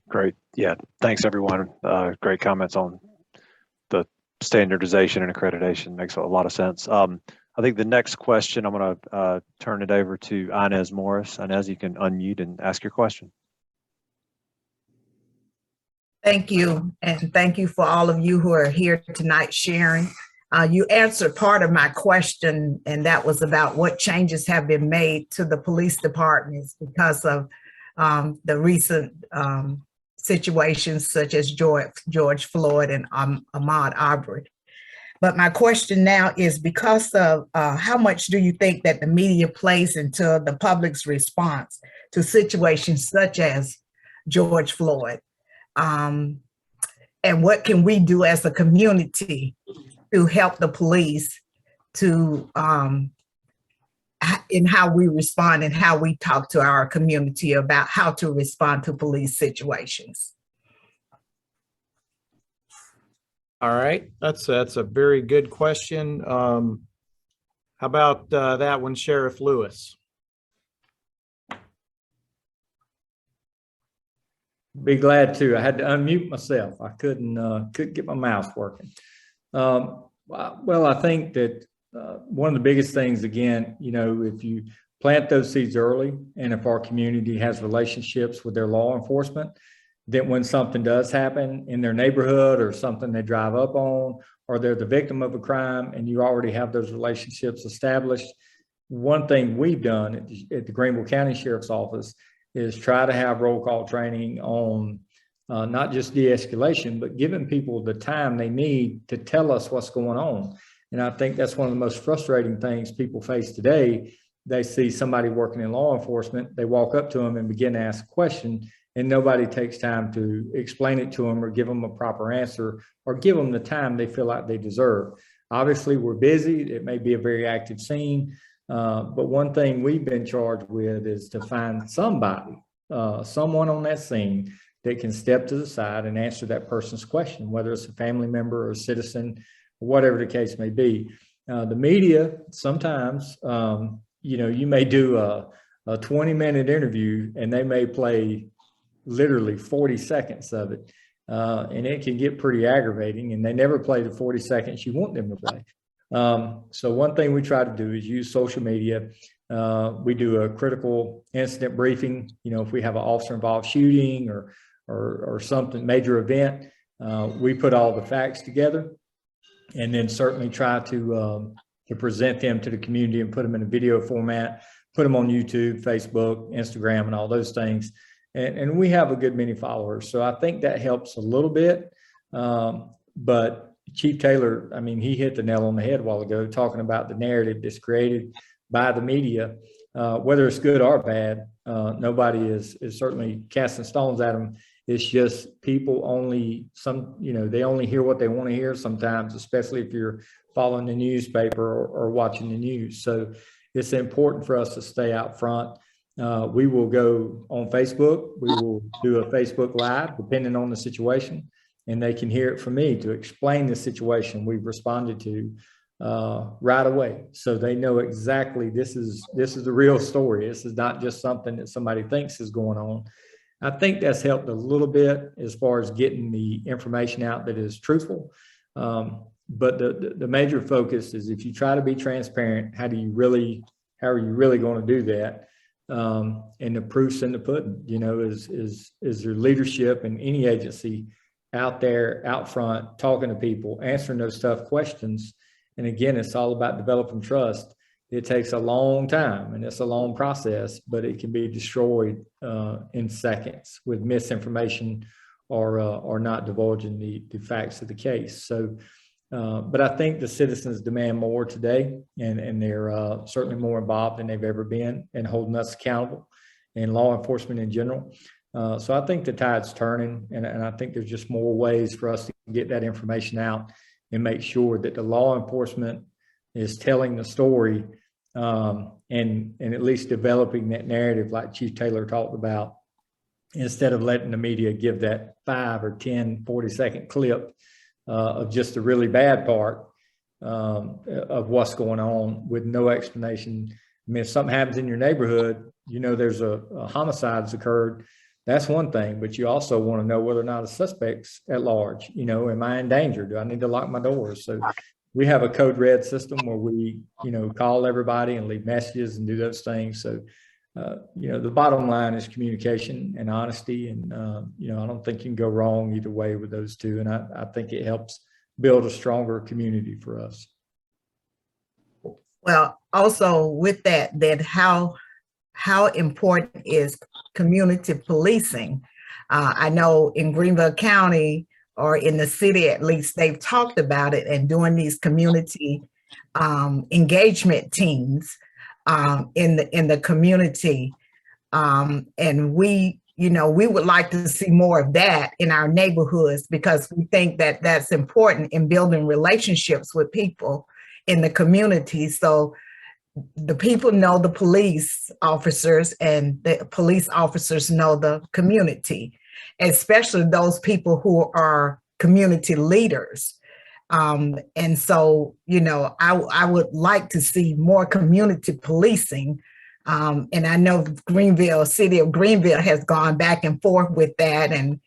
Great. Yeah. Thanks, everyone. Great comments on the standardization and accreditation. Makes a lot of sense. I think the next question, I'm going to turn it over to Inez Morris. Inez, you can unmute and ask your question. Thank you. And thank you for all of you who are here tonight sharing. You answered part of my question, and that was about what changes have been made to the police departments because of the recent situations such as George Floyd and Ahmaud Arbery. But my question now is because of how much do you think that the media plays into the public's response to situations such as George Floyd? And what can we do as a community to help the police to in how we respond and how we talk to our community about how to respond to police situations? All right, that's a very good question. How about that one, Sheriff Lewis? Be glad to. I had to unmute myself. I couldn't get my mouse working. Well, I think that one of the biggest things, again, you know, if you plant those seeds early, and if our community has relationships with their law enforcement, then when something does happen in their neighborhood or something they drive up on, or they're the victim of a crime, and you already have those relationships established, one thing we've done at the Greenville County Sheriff's Office is try to have roll call training on not just de-escalation, but giving people the time they need to tell us what's going on. And I think that's one of the most frustrating things people face today. They see somebody working in law enforcement, they walk up to them and begin to ask a question, and nobody takes time to explain it to them or give them a proper answer or give them the time they feel like they deserve. Obviously, we're busy. It may be a very active scene, but one thing we've been charged with is to find somebody, someone on that scene that can step to the side and answer that person's question, whether it's a family member or a citizen, or whatever the case may be. The media, sometimes, you may do a 20-minute interview and they may play literally 40 seconds of it. And it can get pretty aggravating, and they never play the 40 seconds you want them to play. So one thing we try to do is use social media. We do a critical incident briefing. If we have an officer involved shooting or something, major event, we put all the facts together and then certainly try to present them to the community and put them in a video format, put them on YouTube, Facebook, Instagram, and all those things. And we have a good many followers. So I think that helps a little bit. But Chief Taylor, he hit the nail on the head a while ago, talking about the narrative that's created by the media, whether it's good or bad. Nobody is certainly casting stones at them. It's just people they only hear what they want to hear sometimes, especially if you're following the newspaper or watching the news. So it's important for us to stay out front. We will go on Facebook. We will do a Facebook Live, depending on the situation, and they can hear it from me to explain the situation we've responded to right away. So they know exactly this is the real story. This is not just something that somebody thinks is going on. I think that's helped a little bit as far as getting the information out that is truthful. But the major focus is, if you try to be transparent, how are you really going to do that? And the proof's in the pudding. Is your leadership in any agency out there, out front, talking to people, answering those tough questions. And again, it's all about developing trust. It takes a long time and it's a long process, but it can be destroyed in seconds with misinformation or not divulging the facts of the case. So, but I think the citizens demand more today, and they're certainly more involved than they've ever been in holding us accountable, and law enforcement in general. So I think the tide's turning, and I think there's just more ways for us to get that information out and make sure that the law enforcement is telling the story and at least developing that narrative like Chief Taylor talked about, instead of letting the media give that 5 or 10, 40-second clip of just the really bad part of what's going on with no explanation. If something happens in your neighborhood, there's a homicide that's occurred. That's one thing, but you also want to know whether or not a suspect's at large. Am I in danger? Do I need to lock my doors? So we have a code red system where we, call everybody and leave messages and do those things. So, the bottom line is communication and honesty. And, I don't think you can go wrong either way with those two. And I think it helps build a stronger community for us. Well, also with that, how important is community policing? I know in Greenville County, or in the city at least, they've talked about it and doing these community engagement teams in the community. And we would like to see more of that in our neighborhoods, because we think that that's important in building relationships with people in the community. So the people know the police officers, and the police officers know the community, especially those people who are community leaders. And so, I would like to see more community policing. And I know city of Greenville has gone back and forth with that. And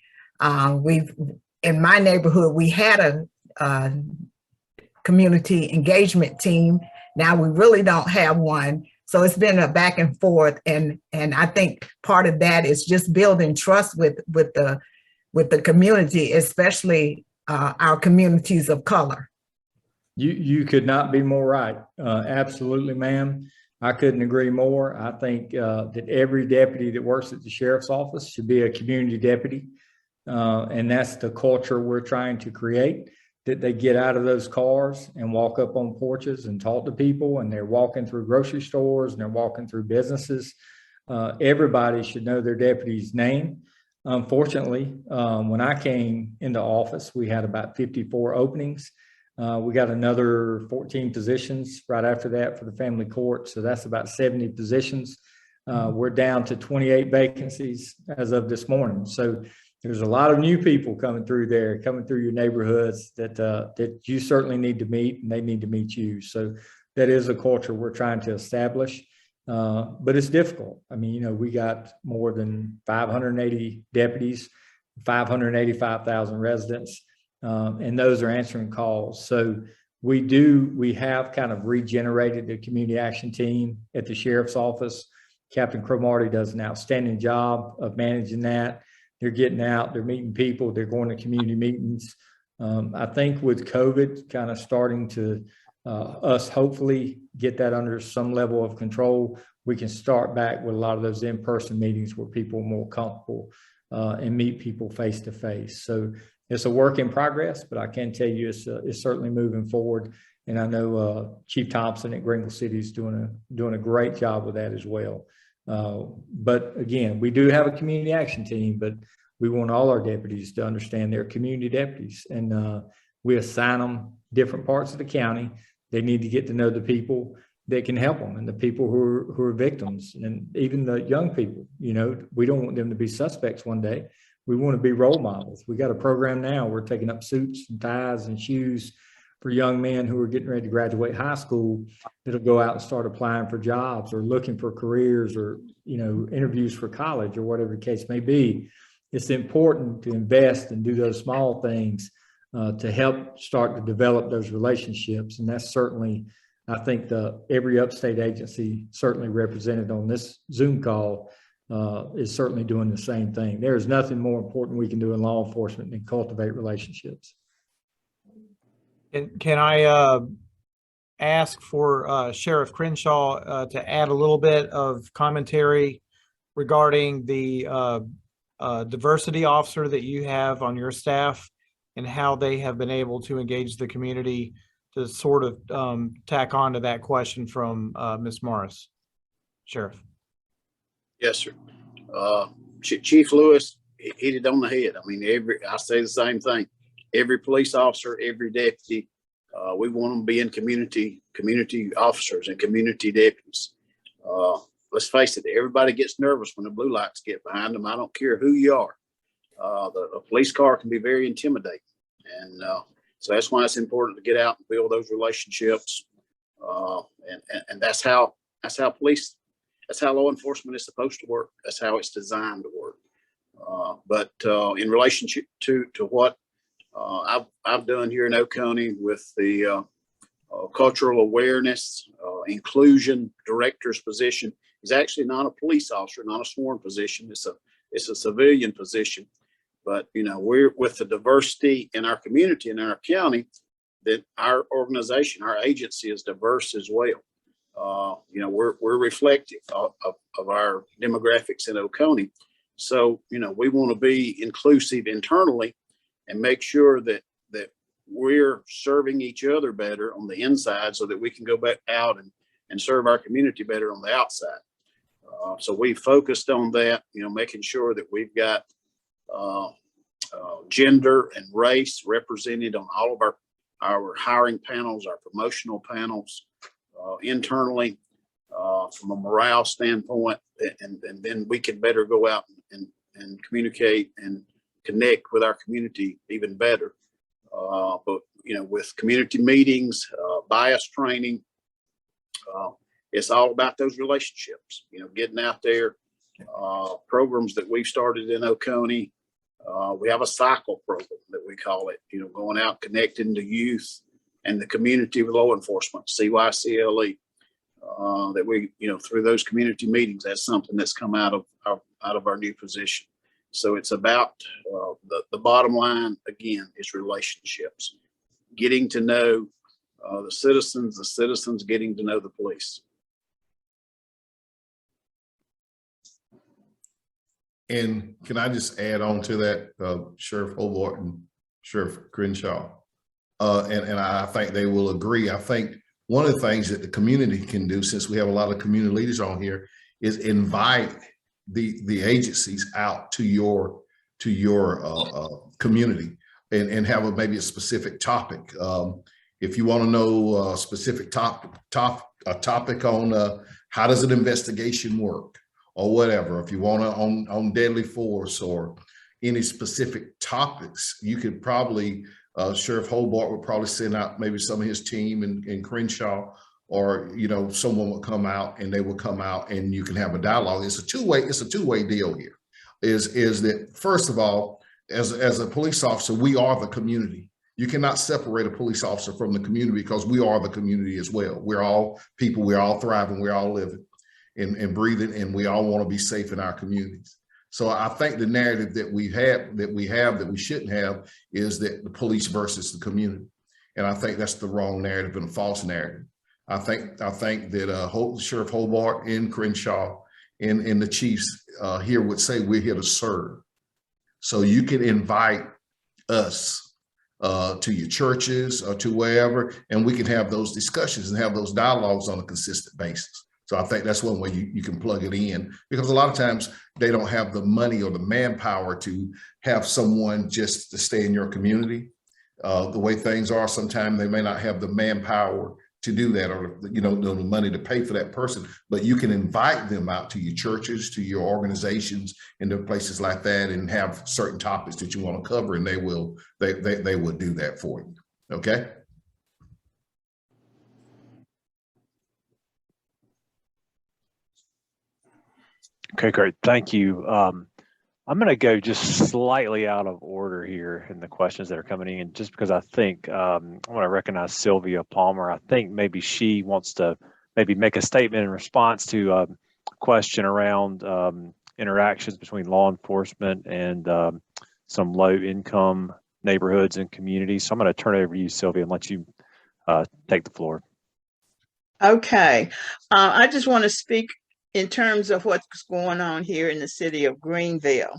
in my neighborhood, we had a community engagement team. Now we really don't have one. So it's been a back and forth. And I think part of that is just building trust with the community, especially our communities of color. You could not be more right. Absolutely, ma'am. I couldn't agree more. I think that every deputy that works at the sheriff's office should be a community deputy. And that's the culture we're trying to create, that they get out of those cars and walk up on porches and talk to people, and they're walking through grocery stores and they're walking through businesses. Everybody should know their deputy's name. Unfortunately, when I came into office, we had about 54 openings. We got another 14 positions right after that for the family court. So that's about 70 positions. We're down to 28 vacancies as of this morning. So there's a lot of new people coming through there, coming through your neighborhoods that you certainly need to meet, and they need to meet you. So that is a culture we're trying to establish. But it's difficult. I mean, you know, we got more than 580 deputies, 585,000 residents, and those are answering calls. So we have kind of regenerated the community action team at the sheriff's office. Captain Cromartie does an outstanding job of managing that. They're getting out, they're meeting people, they're going to community meetings. I think with COVID kind of starting to us hopefully get that under some level of control, we can start back with a lot of those in-person meetings where people are more comfortable and meet people face to face. So it's a work in progress, but I can tell you it's certainly moving forward. And I know Chief Thompson at Greenville City is doing a great job with that as well. But again, we do have a community action team, but we want all our deputies to understand they're community deputies, and we assign them different parts of the county. They need to get to know the people that can help them and the people who are victims, and even the young people. You know, we don't want them to be suspects one day. We want to be role models. We got a program now. We're taking up suits and ties and shoes for young men who are getting ready to graduate high school that'll go out and start applying for jobs or looking for careers or, you know, interviews for college or whatever the case may be. It's important to invest and do those small things to help start to develop those relationships. And that's certainly, I think every Upstate agency certainly represented on this Zoom call is certainly doing the same thing. There is nothing more important we can do in law enforcement than cultivate relationships. Can I ask for Sheriff Crenshaw to add a little bit of commentary regarding the diversity officer that you have on your staff and how they have been able to engage the community, to sort of tack on to that question from Ms. Morris? Sheriff. Yes, sir. Chief Lewis hit it on the head. I mean, I say the same thing. Every police officer, every deputy, we want them being community officers and community deputies. Let's face it, everybody gets nervous when the blue lights get behind them. I don't care who you are. A police car can be very intimidating. And so that's why it's important to get out and build those relationships. And that's how law enforcement is supposed to work. That's how it's designed to work. But in relationship to what I've done here in Oconee with the cultural awareness, inclusion director's position, is actually not a police officer, not a sworn position. It's a civilian position. But, you know, we're with the diversity in our community, in our county, that our organization, our agency is diverse as well. You know, we're reflective of our demographics in Oconee. So, you know, we want to be inclusive internally and make sure that we're serving each other better on the inside so that we can go back out and serve our community better on the outside. So we focused on that, you know, making sure that we've got gender and race represented on all of our hiring panels, our promotional panels, internally, from a morale standpoint, and then we can better go out and communicate and connect with our community even better. But, you know, with community meetings, bias training, it's all about those relationships, you know, getting out there, programs that we've started in Oconee. We have a cycle program that we call it, you know, going out, connecting the youth and the community with law enforcement, CYCLE, that we, you know, through those community meetings, that's something that's come out of our new position. So it's about the bottom line, again, is relationships, getting to know the citizens getting to know the police. And can I just add on to that, Sheriff Hobart and Sheriff Crenshaw? And I think they will agree. I think one of the things that the community can do, since we have a lot of community leaders on here, is invite the agencies out to your community and have maybe a specific topic. If you want to know a specific topic on how does an investigation work or whatever, if you want to on deadly force or any specific topics, you could probably, Sheriff Hobart would probably send out maybe some of his team in Crenshaw, or, you know, someone would come out and they will come out and you can have a dialogue. It's a two-way deal here. Is that, first of all, as a police officer, we are the community. You cannot separate a police officer from the community, because we are the community as well. We're all people, we're all thriving, we're all living and breathing, and we all want to be safe in our communities. So I think the narrative that we shouldn't have is that the police versus the community. And I think that's the wrong narrative and a false narrative. I think that Sheriff Hobart and Crenshaw and the chiefs here would say we're here to serve. So you can invite us to your churches or to wherever, and we can have those discussions and have those dialogues on a consistent basis. So I think that's one way you can plug it in, because a lot of times they don't have the money or the manpower to have someone just to stay in your community. The way things are, sometimes they may not have the manpower to do that, or, you know, the money to pay for that person, but you can invite them out to your churches, to your organizations, and to places like that, and have certain topics that you want to cover, and they will do that for you. Okay. Okay, great. Thank you. I'm going to go just slightly out of order here in the questions that are coming in, just because I think I want to recognize Sylvia Palmer. I think maybe she wants to maybe make a statement in response to a question around interactions between law enforcement and some low-income neighborhoods and communities. So I'm going to turn it over to you, Sylvia, and let you take the floor. Okay. I just want to speak in terms of what's going on here in the city of Greenville.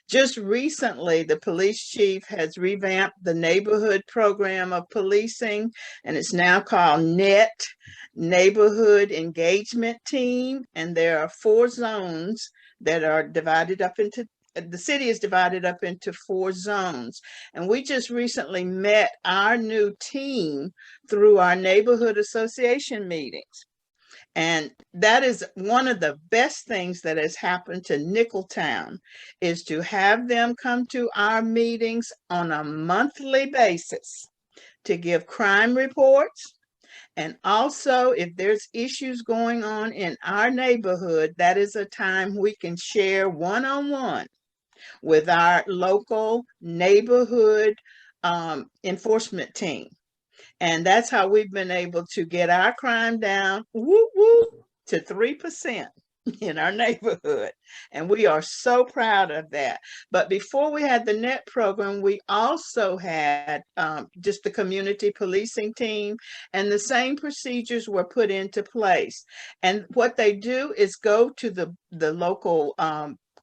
Just recently, the police chief has revamped the neighborhood program of policing, and it's now called NET, Neighborhood Engagement Team. And there are 4 zones that are divided up into, the city is divided up into 4 zones. And we just recently met our new team through our neighborhood association meetings. And that is one of the best things that has happened to Nicholtown, is to have them come to our meetings on a monthly basis to give crime reports. And also, if there's issues going on in our neighborhood, that is a time we can share one-on-one with our local neighborhood enforcement team. And that's how we've been able to get our crime down to 3% in our neighborhood. And we are so proud of that. But before we had the NET program, we also had just the community policing team, and the same procedures were put into place. And what they do is go to the local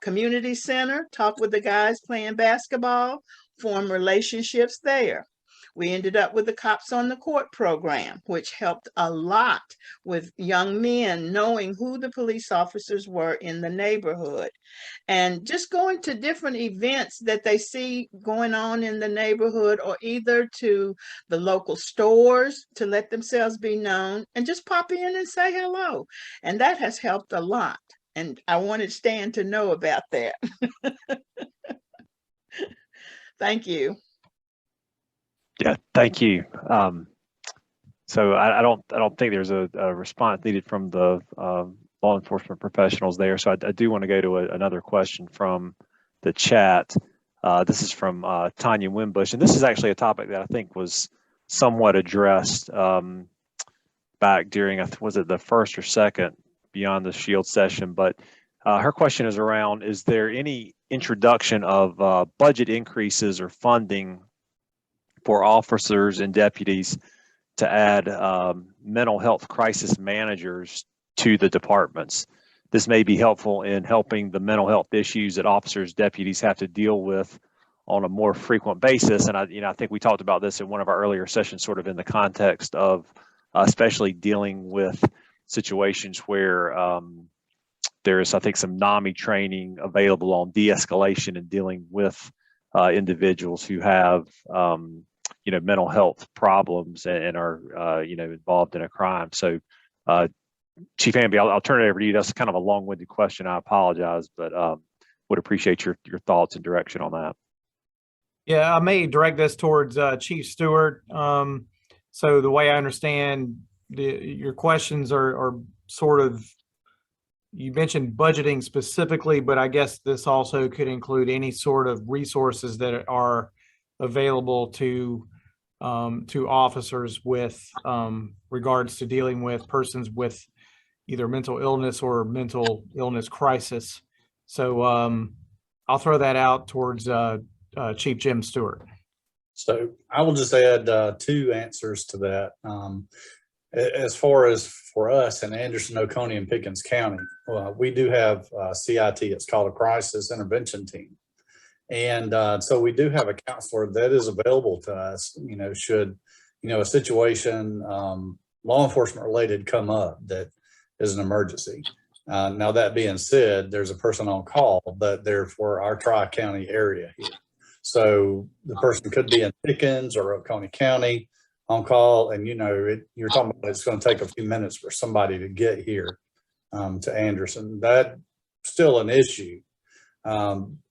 community center, talk with the guys playing basketball, form relationships there. We ended up with the Cops on the Court program, which helped a lot with young men knowing who the police officers were in the neighborhood. And just going to different events that they see going on in the neighborhood, or either to the local stores to let themselves be known, and just pop in and say hello. And that has helped a lot. And I wanted Stan to know about that. Thank you. Yeah, thank you. So I don't think there's a response needed from the law enforcement professionals there. So I do want to go to another question from the chat. This is from Tanya Wimbush, and this is actually a topic that I think was somewhat addressed back during, was it the first or second Beyond the Shield session? But her question is around, is there any introduction of budget increases or funding for officers and deputies to add mental health crisis managers to the departments? this may be helpful in helping the mental health issues that officers, deputies have to deal with on a more frequent basis. And I think we talked about this in one of our earlier sessions, sort of in the context of especially dealing with situations where there is, I think, some NAMI training available on de-escalation and dealing with individuals who have, mental health problems and are, involved in a crime. So, Chief Hamby, I'll turn it over to you. That's kind of a long-winded question. I apologize, but would appreciate your thoughts and direction on that. Yeah, I may direct this towards Chief Stewart. So the way I understand your questions are sort of, you mentioned budgeting specifically, but I guess this also could include any sort of resources that are available to officers with regards to dealing with persons with either mental illness or mental illness crisis. So I'll throw that out towards Chief Jim Stewart. So I will just add two answers to that. As far as for us in Anderson, Oconee, and Pickens County, we do have CIT. It's called a Crisis Intervention Team. And so we do have a counselor that is available to us, should, a situation law enforcement related come up that is an emergency. Now, that being said, there's a person on call, but they're for our Tri-County area here. So the person could be in Pickens or Oconee County on call, and you're talking about it's going to take a few minutes for somebody to get here to Anderson. That's still an issue.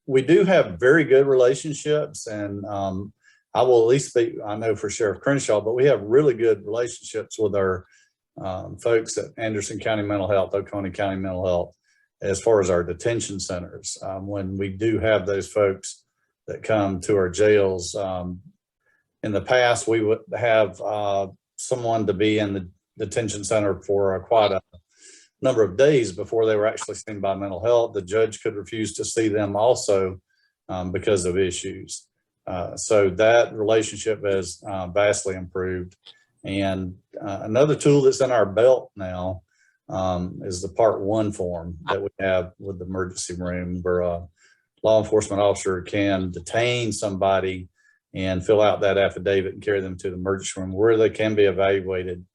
We do have very good relationships, and I will at least speak, I know for Sheriff Crenshaw, but we have really good relationships with our folks at Anderson County Mental Health, Oconee County Mental Health, as far as our detention centers. When we do have those folks that come to our jails, in the past, we would have someone to be in the detention center for quite a number of days before they were actually seen by mental health. The judge could refuse to see them also because of issues. So that relationship has vastly improved. And another tool that's in our belt now is the Part 1 form that we have with the emergency room, where a law enforcement officer can detain somebody and fill out that affidavit and carry them to the emergency room where they can be evaluated.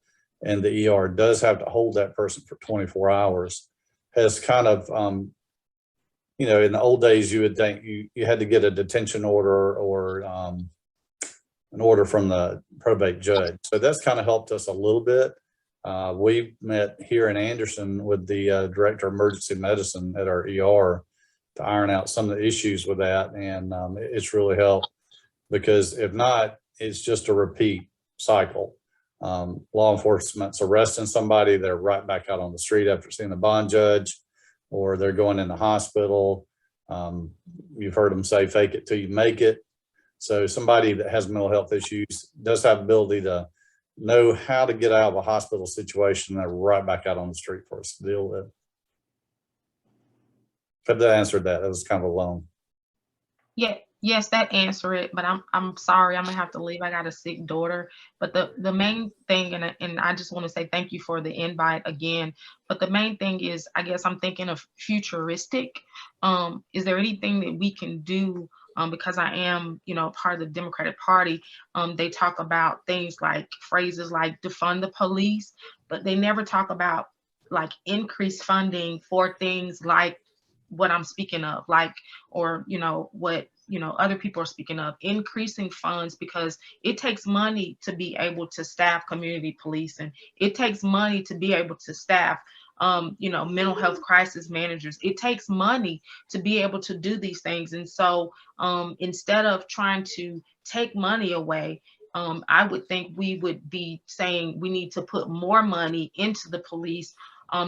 And the ER does have to hold that person for 24 hours. Has kind of, in the old days, you would think you had to get a detention order or an order from the probate judge. So that's kind of helped us a little bit. We met here in Anderson with the director of emergency medicine at our ER to iron out some of the issues with that. And it's really helped, because if not, it's just a repeat cycle. Law enforcement's arresting somebody, they're right back out on the street after seeing the bond judge, or they're going in the hospital. You've heard them say, fake it till you make it. So somebody that has mental health issues does have the ability to know how to get out of a hospital situation. They're right back out on the street for us to deal with. Hope that answered that. That was kind of a long. Yeah, yes, that answered it, but I'm sorry, I'm gonna have to leave. I got a sick daughter. But the main thing, and I just want to say thank you for the invite again. But the main thing is, I guess I'm thinking of futuristic. Is there anything that we can do? Because I am, part of the Democratic Party. They talk about things like phrases like defund the police, but they never talk about like increased funding for things like what I'm speaking of, like, or, what, other people are speaking of, increasing funds, because it takes money to be able to staff community policing. It takes money to be able to staff, mental health crisis managers. It takes money to be able to do these things. And so instead of trying to take money away, I would think we would be saying we need to put more money into the police,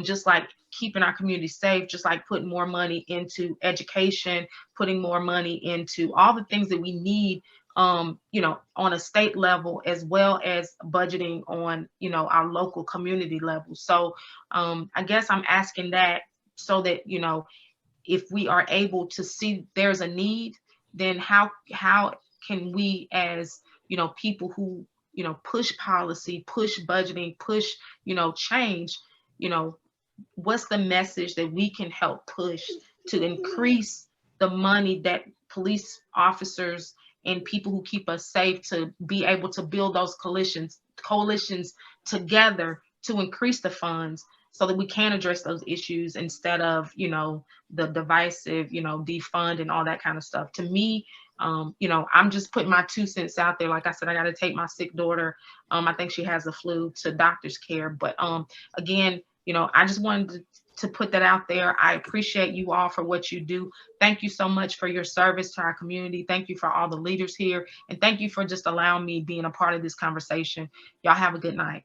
just like keeping our community safe, just like putting more money into education, putting more money into all the things that we need, on a state level, as well as budgeting on, our local community level. So I guess I'm asking that so that, if we are able to see there's a need, then how can we as, people who, push policy, push budgeting, push, change, what's the message that we can help push to increase the money that police officers and people who keep us safe to be able to build those coalitions together to increase the funds so that we can address those issues instead of, the divisive, defund and all that kind of stuff. To me, I'm just putting my 2 cents out there. Like I said, I got to take my sick daughter. I think she has the flu to doctor's care. But again, I just wanted to put that out there. I appreciate you all for what you do. Thank you so much for your service to our community. Thank you for all the leaders here. And thank you for just allowing me being a part of this conversation. Y'all have a good night.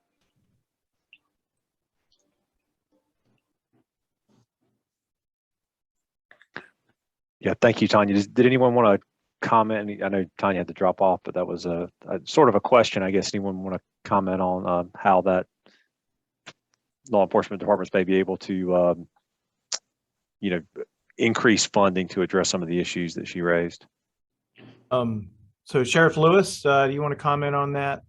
Yeah, thank you, Tanya. Did anyone want to comment? I know Tanya had to drop off, but that was a sort of a question. I guess anyone want to comment on how that law enforcement departments may be able to, increase funding to address some of the issues that she raised? So Sheriff Lewis, do you want to comment on that?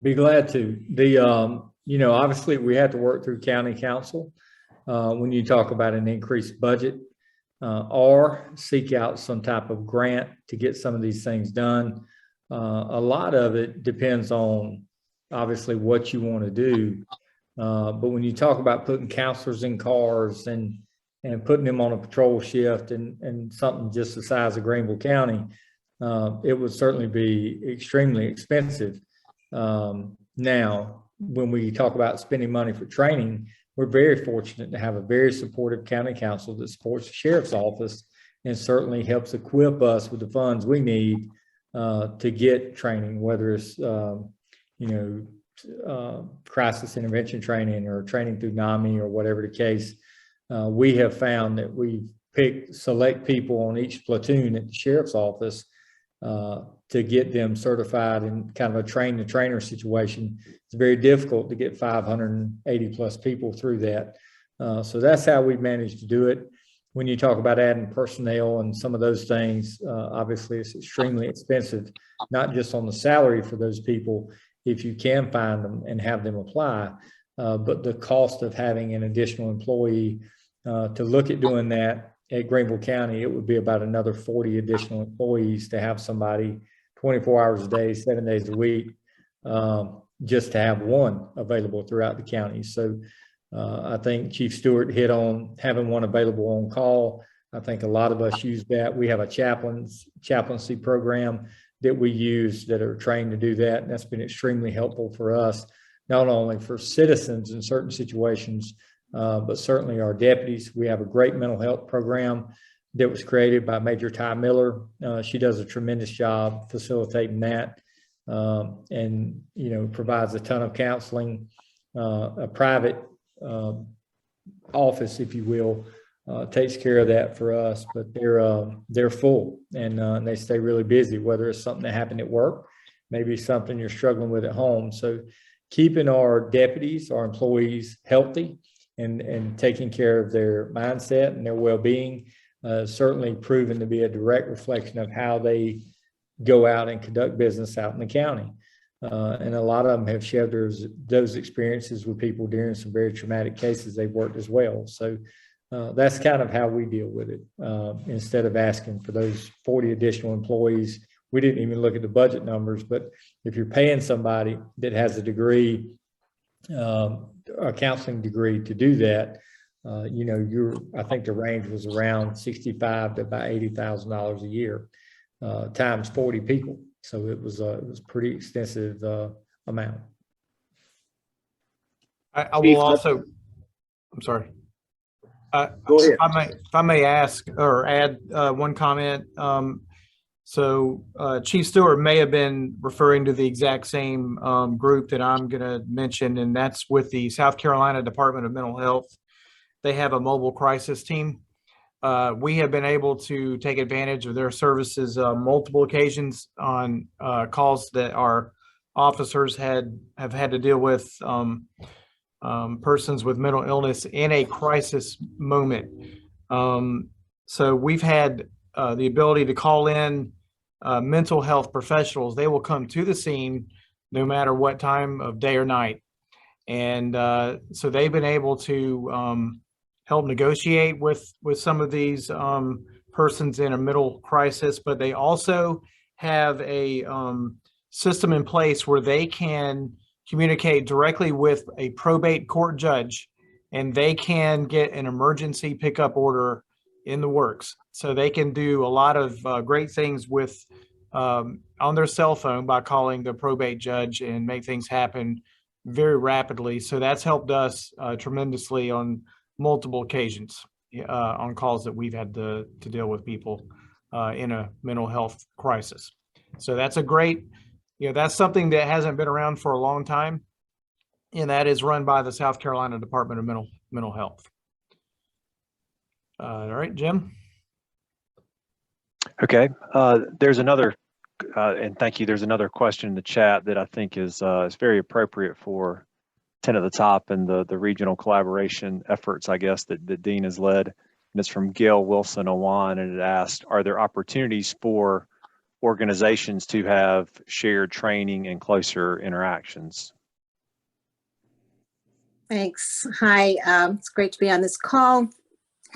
Be glad to. Obviously we have to work through county council when you talk about an increased budget, or seek out some type of grant to get some of these things done. A lot of it depends on obviously what you want to do. But when you talk about putting counselors in cars and putting them on a patrol shift and something just the size of Greenville County, it would certainly be extremely expensive. Now, when we talk about spending money for training, we're very fortunate to have a very supportive county council that supports the sheriff's office and certainly helps equip us with the funds we need to get training, whether it's crisis intervention training or training through NAMI or whatever the case. We have found that we select people on each platoon at the sheriff's office to get them certified in kind of a train the trainer situation. It's very difficult to get 580 plus people through that. So that's how we managed to do it. When you talk about adding personnel and some of those things, obviously it's extremely expensive, not just on the salary for those people, if you can find them and have them apply, but the cost of having an additional employee. To look at doing that at Greenville County, it would be about another 40 additional employees to have somebody 24 hours a day, 7 days a week, just to have one available throughout the county. So I think Chief Stewart hit on having one available on call. I think a lot of us use that. We have a chaplaincy program that we use that are trained to do that. And that's been extremely helpful for us, not only for citizens in certain situations, but certainly our deputies. We have a great mental health program that was created by Major Ty Miller. She does a tremendous job facilitating that, and provides a ton of counseling. A private office, if you will, takes care of that for us, but they're full and they stay really busy, whether it's something that happened at work, maybe something you're struggling with at home. So keeping our deputies, our employees healthy and taking care of their mindset and their well-being, certainly proven to be a direct reflection of how they go out and conduct business out in the county. And a lot of them have shared those experiences with people during some very traumatic cases they've worked as well. So that's kind of how we deal with it. Instead of asking for those 40 additional employees, we didn't even look at the budget numbers, but if you're paying somebody that has a degree, a counseling degree to do that, I think the range was around $65,000 to about $80,000 a year, times 40 people. So it was pretty extensive amount. I will also, I'm sorry. Go ahead. If I may ask or add one comment. So Chief Stewart may have been referring to the exact same group that I'm going to mention, and that's with the South Carolina Department of Mental Health. They have a mobile crisis team. We have been able to take advantage of their services multiple occasions on calls that our officers have had to deal with persons with mental illness in a crisis moment. So we've had the ability to call in mental health professionals. They will come to the scene no matter what time of day or night. And so they've been able to help negotiate with some of these persons in a mental crisis, but they also have a system in place where they can communicate directly with a probate court judge, and they can get an emergency pickup order in the works. So they can do a lot of great things with on their cell phone by calling the probate judge and make things happen very rapidly. So that's helped us tremendously on multiple occasions on calls that we've had to deal with people in a mental health crisis. So that's a great, that's something that hasn't been around for a long time, and that is run by the South Carolina Department of Mental Health. All right, Jim. Okay, there's another, and thank you. There's another question in the chat that I think is very appropriate for 10 at the top and the regional collaboration efforts, I guess, that Dean has led. And it's from Gail Wilson Owan, and it asked, are there opportunities for organizations to have shared training and closer interactions? Thanks. Hi, it's great to be on this call.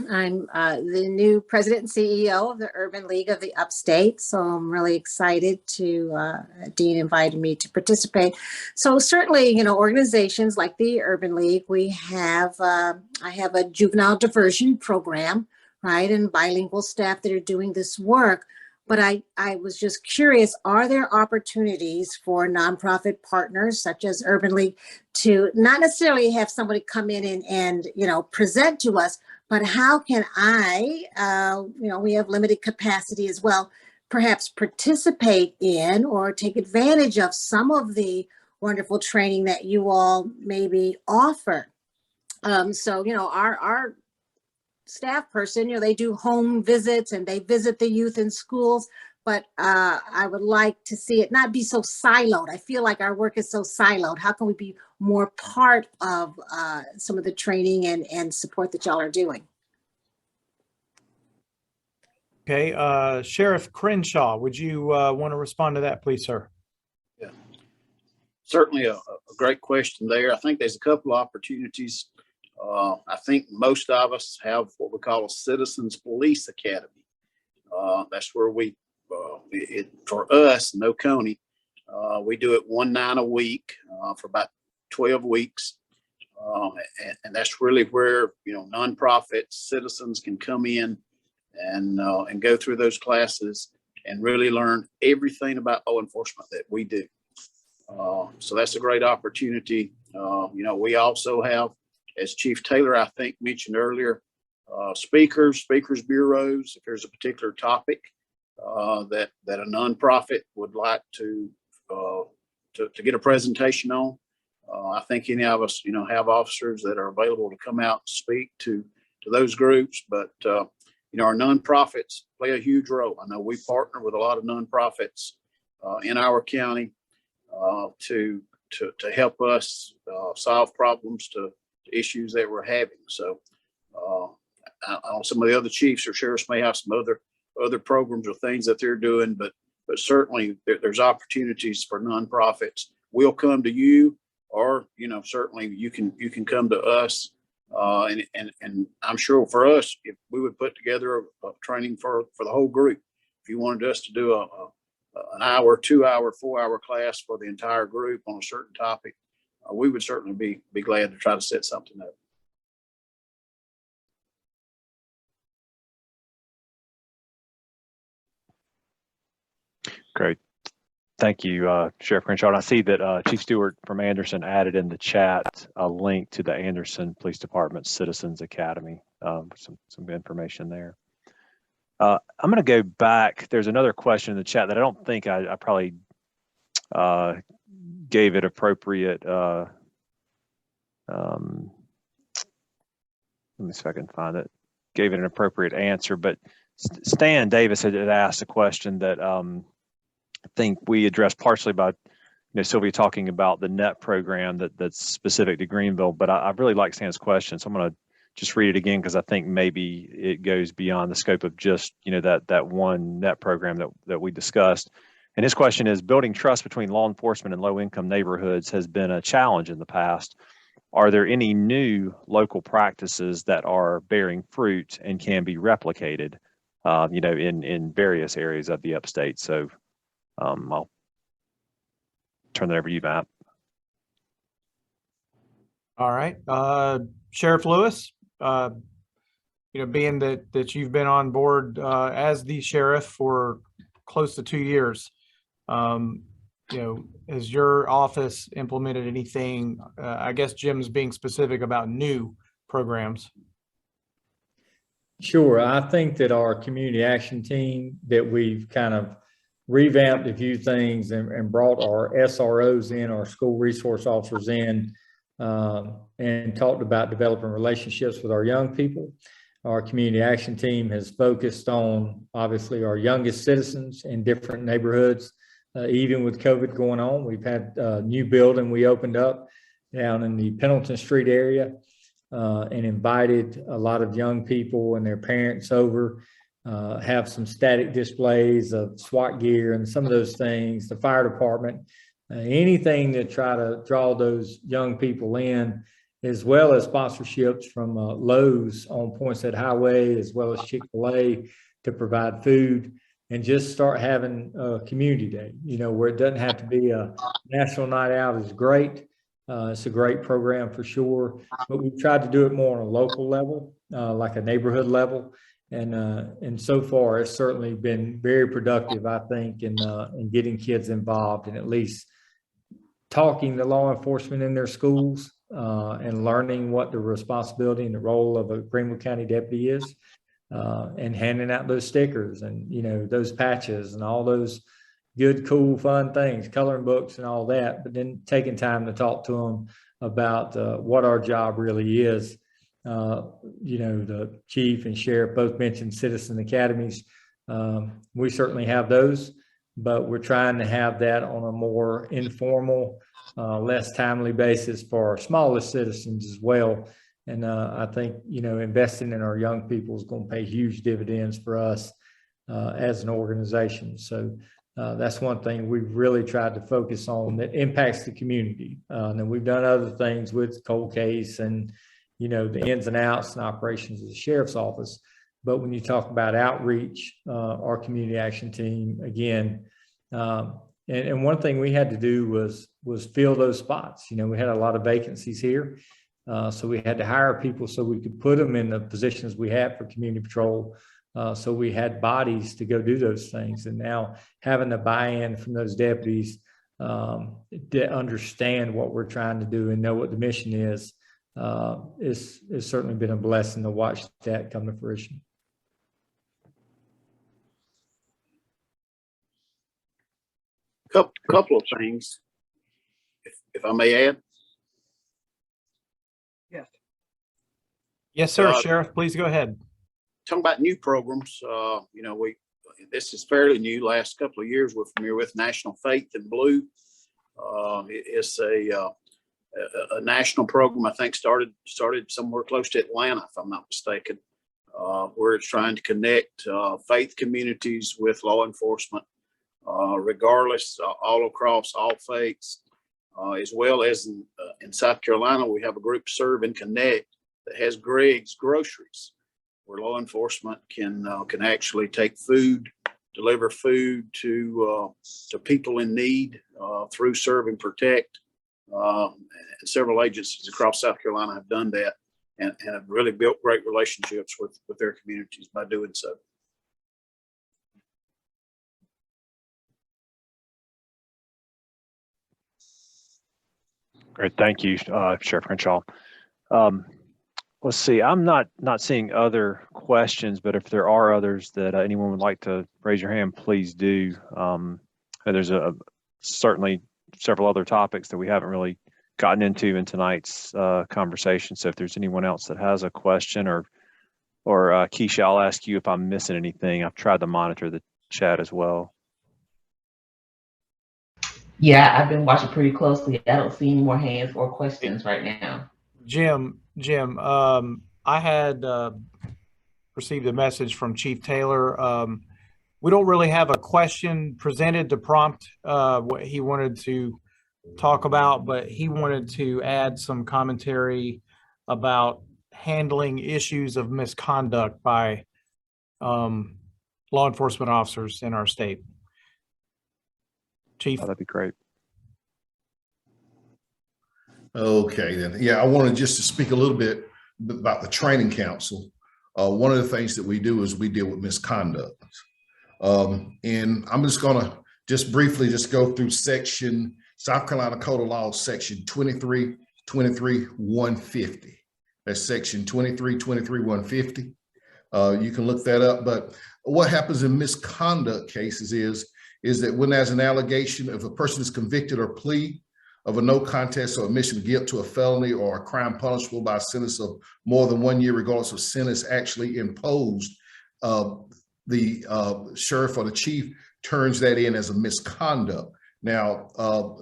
I'm the new president and CEO of the Urban League of the Upstate, so I'm really excited to, Dean invited me to participate. So certainly, organizations like the Urban League, we have, I have a juvenile diversion program, right, and bilingual staff that are doing this work. But I was just curious, are there opportunities for nonprofit partners such as Urban League to not necessarily have somebody come in and present to us, but how can I, we have limited capacity as well, perhaps participate in or take advantage of some of the wonderful training that you all maybe offer? So, our staff person, they do home visits and they visit the youth in schools, but I would like to see it not be so siloed. I feel like our work is so siloed. How can we be more part of some of the training and support that y'all are doing? Okay, Sheriff Crenshaw, would you want to respond to that, please, sir? Yeah, certainly a great question there. I think there's a couple of opportunities. I think most of us have what we call a Citizens Police Academy. That's where we, for us in Oconee, we do it 1 night a week for about 12 weeks. And that's really where, nonprofits, citizens can come in and go through those classes and really learn everything about law enforcement that we do. So that's a great opportunity. We also have, as Chief Taylor, I think, mentioned earlier, speakers bureaus. If there's a particular topic that a nonprofit would like to get a presentation on, I think any of us, have officers that are available to come out and speak to those groups. But our nonprofits play a huge role. I know we partner with a lot of nonprofits in our county to help us solve problems to issues that we're having. So some of the other chiefs or sheriffs may have some other programs or things that they're doing, but certainly there's opportunities for nonprofits. We'll come to you, or certainly you can come to us. And I'm sure for us, if we would put together a training for the whole group, if you wanted us to do an hour, 2 hour, 4 hour class for the entire group on a certain topic, we would certainly be glad to try to set something up. Great. Thank you, Sheriff Crenshaw. And I see that Chief Stewart from Anderson added in the chat a link to the Anderson Police Department Citizens Academy, some information there. I'm going to go back. There's another question in the chat that I don't think I probably gave it appropriate. Let me see if I can find it. Gave it an appropriate answer, but Stan Davis had asked a question that I think we addressed partially by Sylvia talking about the NET program that's specific to Greenville, but I really like Stan's question, so I'm going to just read it again because I think maybe it goes beyond the scope of just that one NET program that we discussed. And his question is, building trust between law enforcement and low-income neighborhoods has been a challenge in the past. are there any new local practices that are bearing fruit and can be replicated, in various areas of the upstate? So I'll turn that over to you, Matt. All right. Sheriff Lewis, being that you've been on board as the sheriff for close to 2 years, has your office implemented anything? I guess Jim's being specific about new programs. Sure. I think that our community action team, that we've kind of revamped a few things and brought our SROs in, our school resource officers in, and talked about developing relationships with our young people. Our community action team has focused on, obviously, our youngest citizens in different neighborhoods. Even with COVID going on, we've had a new building we opened up down in the Pendleton Street area, and invited a lot of young people and their parents over, have some static displays of SWAT gear and some of those things, the fire department, anything to try to draw those young people in, as well as sponsorships from Lowe's on Poinsett Highway, as well as Chick-fil-A to provide food, and just start having a community day, where it doesn't have to be a national night out is great. It's a great program for sure, but we've tried to do it more on a local level, like a neighborhood level. And so far, it's certainly been very productive, I think, in getting kids involved and at least talking to law enforcement in their schools, and learning what the responsibility and the role of a Greenwood County deputy is, and handing out those stickers and, those patches and all those good, cool, fun things, coloring books and all that, but then taking time to talk to them about what our job really is. The chief and sheriff both mentioned citizen academies. We certainly have those, but we're trying to have that on a more informal, less timely basis for our smallest citizens as well. And I think, investing in our young people is going to pay huge dividends for us as an organization. So that's one thing we've really tried to focus on that impacts the community. And we've done other things with cold case and, the ins and outs and operations of the sheriff's office. But when you talk about outreach, our community action team, again, and one thing we had to do was fill those spots. We had a lot of vacancies here. So we had to hire people so we could put them in the positions we had for community patrol. So we had bodies to go do those things. And now having the buy-in from those deputies to understand what we're trying to do and know what the mission is, it's certainly been a blessing to watch that come to fruition. Couple of things, if I may add. Yes. Yes, sir. Sheriff, please go ahead. Talking about new programs, this is fairly new. Last couple of years, we're familiar with National Faith in Blue. It's a national program, I think started somewhere close to Atlanta, if I'm not mistaken, where it's trying to connect faith communities with law enforcement, regardless, all across all faiths, as well as in South Carolina, we have a group, Serve and Connect, that has Greg's Groceries, where law enforcement can actually take food, deliver food to people in need through Serve and Protect. And several agencies across South Carolina have done that and have really built great relationships with their communities by doing so. Great, thank you, Sheriff Crenshaw. Let's see, I'm not seeing other questions, but if there are others that anyone would like to raise your hand, please do. And there's certainly several other topics that we haven't really gotten into in tonight's conversation. So if there's anyone else that has a question, or Keisha, I'll ask you if I'm missing anything. I've tried to monitor the chat as well. Yeah, I've been watching pretty closely. I don't see any more hands or questions right now. Jim, I had received a message from Chief Taylor. We don't really have a question presented to prompt what he wanted to talk about, but he wanted to add some commentary about handling issues of misconduct by law enforcement officers in our state. Chief. Oh, that'd be great. Okay, then. Yeah, I wanted just to speak a little bit about the training council. One of the things that we do is we deal with misconduct. And I'm just gonna just briefly just go through section, South Carolina Code of Laws, section 23-150. That's section 23-150. You can look that up, but what happens in misconduct cases is that when there's an allegation, if a person is convicted or plea of a no contest or admission of guilt to a felony or a crime punishable by a sentence of more than 1 year, regardless of sentence actually imposed, the sheriff or the chief turns that in as a misconduct. Now,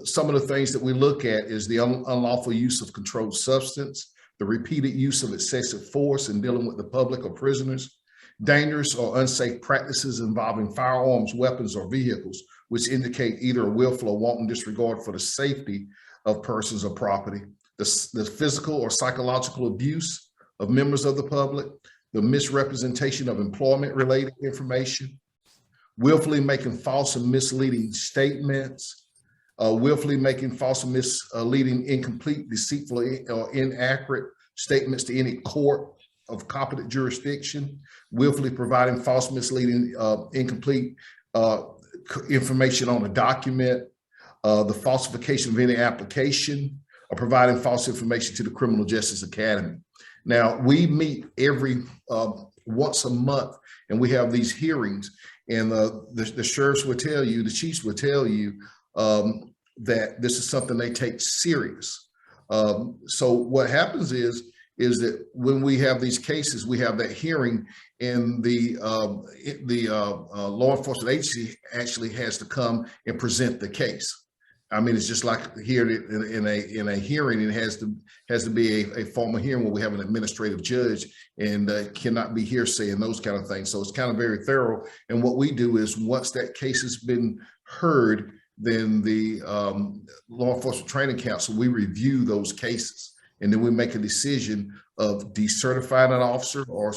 some of the things that we look at is the unlawful use of controlled substance, the repeated use of excessive force in dealing with the public or prisoners, dangerous or unsafe practices involving firearms, weapons, or vehicles, which indicate either a willful or wanton disregard for the safety of persons or property, the physical or psychological abuse of members of the public, the misrepresentation of employment-related information, willfully making false and misleading statements, willfully making false and misleading, incomplete, deceitful, or inaccurate statements to any court of competent jurisdiction, willfully providing false, misleading, incomplete information on a document, the falsification of any application, or providing false information to the Criminal Justice Academy. Now, we meet every once a month, and we have these hearings, and the sheriffs will tell you, the chiefs will tell you that this is something they take serious. So what happens is that when we have these cases, we have that hearing, and the law enforcement agency actually has to come and present the case. I mean, it's just like here in a hearing, it has to be a formal hearing where we have an administrative judge and cannot be hearsay and those kind of things. So it's kind of very thorough. And what we do is once that case has been heard, then the Law Enforcement Training Council, we review those cases. And then we make a decision of decertifying an officer or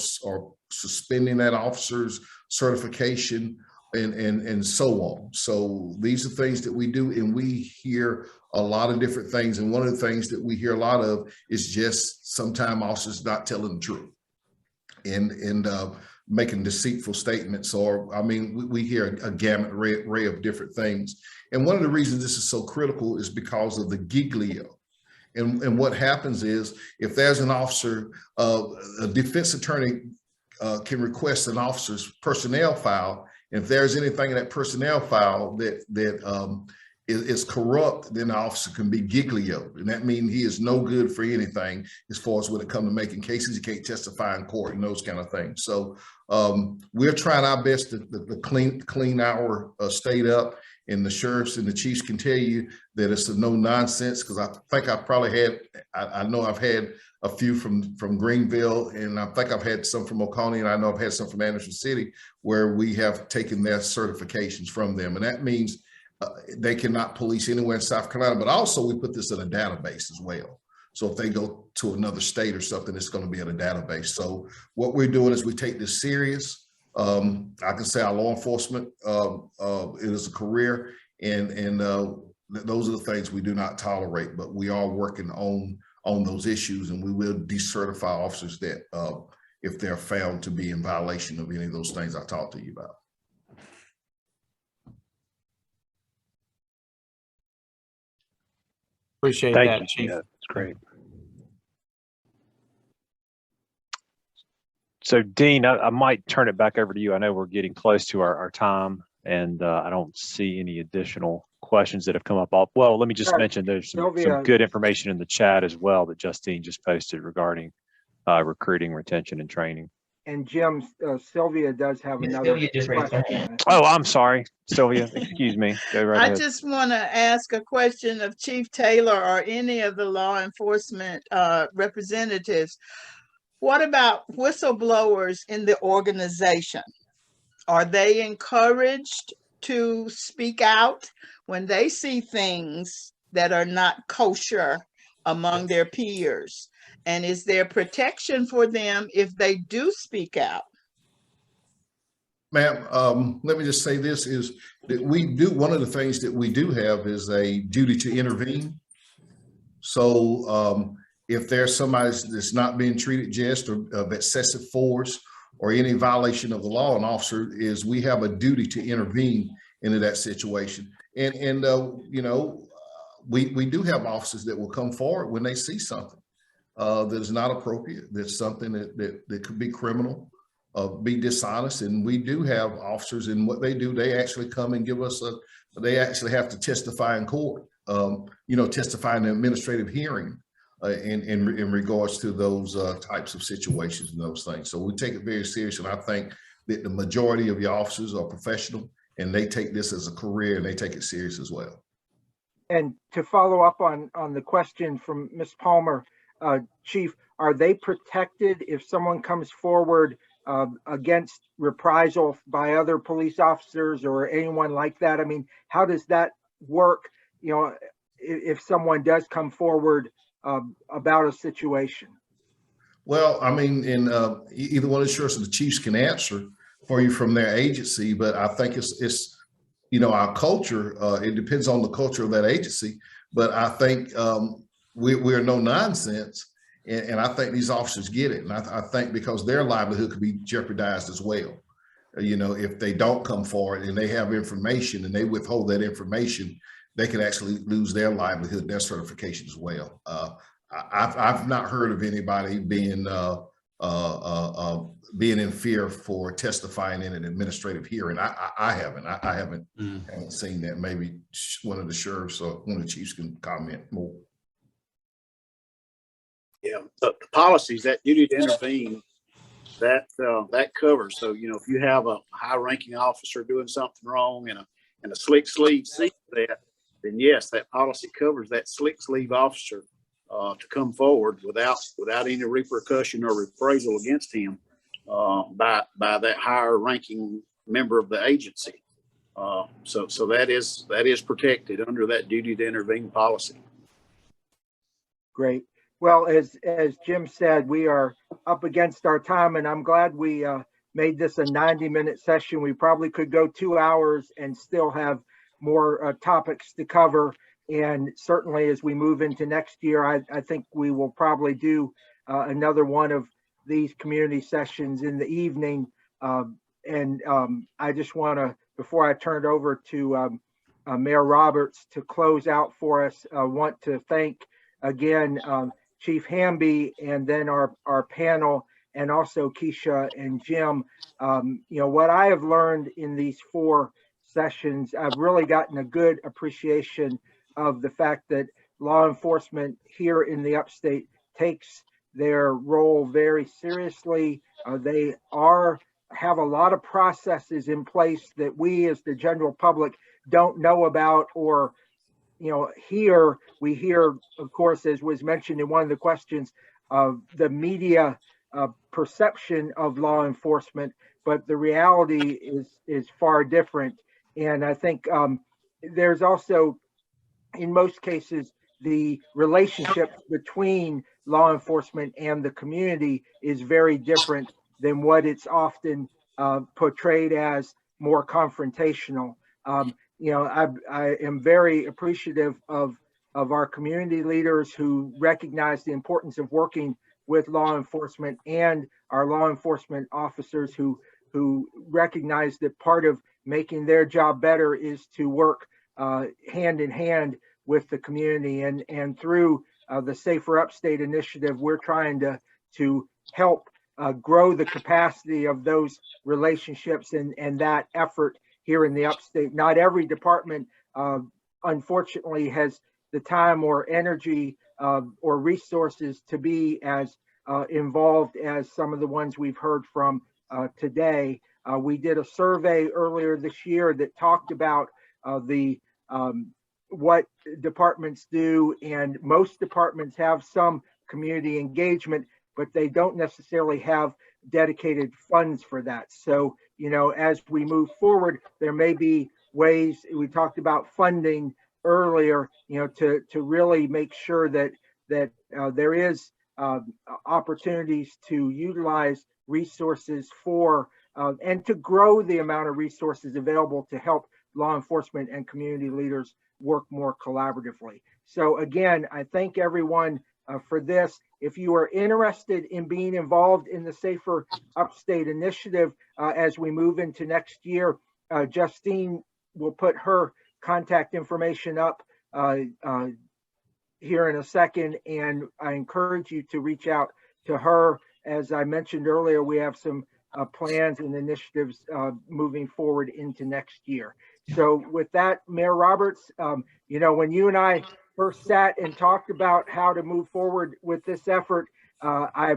suspending that officer's certification and so on. So these are things that we do, and we hear a lot of different things. And one of the things that we hear a lot of is just sometimes officers not telling the truth and making deceitful statements, or I mean, we hear a gamut array of different things. And one of the reasons this is so critical is because of the giglio. And what happens is, if there's an officer, a defense attorney can request an officer's personnel file. And if there's anything in that personnel file that is corrupt, then the officer can be giglioed. And that means he is no good for anything as far as when it comes to making cases. He can't testify in court and those kind of things. So we're trying our best to clean our state up. And the sheriffs and the chiefs can tell you that it's a no nonsense, because I think I've probably had, I know I've had a few from Greenville, and I think I've had some from Oconee, and I know I've had some from Anderson City, where we have taken their certifications from them. And that means they cannot police anywhere in South Carolina, but also we put this in a database as well. So if they go to another state or something, it's going to be in a database. So what we're doing is we take this serious. I can say our law enforcement, it is a career, and those are the things we do not tolerate, but we are working on those issues, and we will decertify officers that if they're found to be in violation of any of those things I talked to you about. Appreciate Thank that, you. Chief. Yeah, that's great. So Dean, I might turn it back over to you. I know we're getting close to our time, and I don't see any additional questions that have come up. Well, let me just mention there's some good information in the chat as well that Justine just posted regarding recruiting, retention, and training. And Jim, Sylvia does have another Sylvia just raised her question. hand. Oh, I'm sorry, Sylvia. Excuse me. Go right ahead. I just want to ask a question of Chief Taylor or any of the law enforcement representatives. What about whistleblowers in the organization? Are they encouraged to speak out when they see things that are not kosher among their peers? And is there protection for them if they do speak out? Ma'am, let me just say this is that one of the things that we do have is a duty to intervene. So if there's somebody that's not being treated just or of excessive force or any violation of the law, an officer we have a duty to intervene into that situation. And you know, we do have officers that will come forward when they see something that is not appropriate, that's something that could be criminal, be dishonest. And we do have officers, and what they do, they actually come and give us they actually have to testify in court, you know, testify in an administrative hearing in regards to those types of situations and those things. So we take it very seriously. And I think that the majority of your officers are professional and they take this as a career and they take it serious as well. And to follow up on the question from Ms. Palmer, Chief, are they protected if someone comes forward against reprisal by other police officers or anyone like that? I mean, how does that work? You know, if someone does come forward about a situation? Well, I mean, either one of the sheriffs or the chiefs can answer for you from their agency, but I think it's you know, our culture, it depends on the culture of that agency, but I think we're no nonsense. And I think these officers get it. And I think because their livelihood could be jeopardized as well. You know, if they don't come forward and they have information and they withhold that information, they could actually lose their livelihood, their certification as well. I've not heard of anybody being in fear for testifying in an administrative hearing. I haven't seen that. Maybe one of the sheriffs or one of the chiefs can comment more. Yeah, the policies, that duty to intervene, that covers. So, you know, if you have a high-ranking officer doing something wrong and a slick sleeve sees that, then yes, that policy covers that slick sleeve officer to come forward without any repercussion or reprisal against him by that higher-ranking member of the agency. So that is protected under that duty to intervene policy. Great. Well, as Jim said, we are up against our time, and I'm glad we made this a 90-minute session. We probably could go 2 hours and still have more topics to cover. And certainly as we move into next year, I think we will probably do another one of these community sessions in the evening. I just want to, before I turn it over to Mayor Roberts to close out for us, want to thank again Chief Hamby and then our panel, and also Keisha and Jim. You know, what I have learned in these 4 sessions, I've really gotten a good appreciation of the fact that law enforcement here in the Upstate takes their role very seriously. They have a lot of processes in place that we as the general public don't know about, or you know, we hear, of course, as was mentioned in one of the questions, of the media perception of law enforcement, but the reality is far different. And I think there's also, in most cases, the relationship between law enforcement and the community is very different than what it's often portrayed as, more confrontational. You know, I am very appreciative of our community leaders who recognize the importance of working with law enforcement, and our law enforcement officers who recognize that part of making their job better is to work hand in hand with the community. And through the Safer Upstate initiative, we're trying to help grow the capacity of those relationships and that effort here in the Upstate. Not every department, unfortunately, has the time or energy or resources to be as involved as some of the ones we've heard from today. We did a survey earlier this year that talked about what departments do, and most departments have some community engagement, but they don't necessarily have dedicated funds for that. So, you know, as we move forward, there may be ways, we talked about funding earlier, to really make sure that there is opportunities to utilize resources for and to grow the amount of resources available to help law enforcement and community leaders work more collaboratively. So again, I thank everyone for this. If you are interested in being involved in the Safer Upstate initiative as we move into next year, Justine will put her contact information up here in a second, and I encourage you to reach out to her. As I mentioned earlier, we have some plans and initiatives moving forward into next year. So with that, Mayor Roberts, when you and I first sat and talked about how to move forward with this effort, I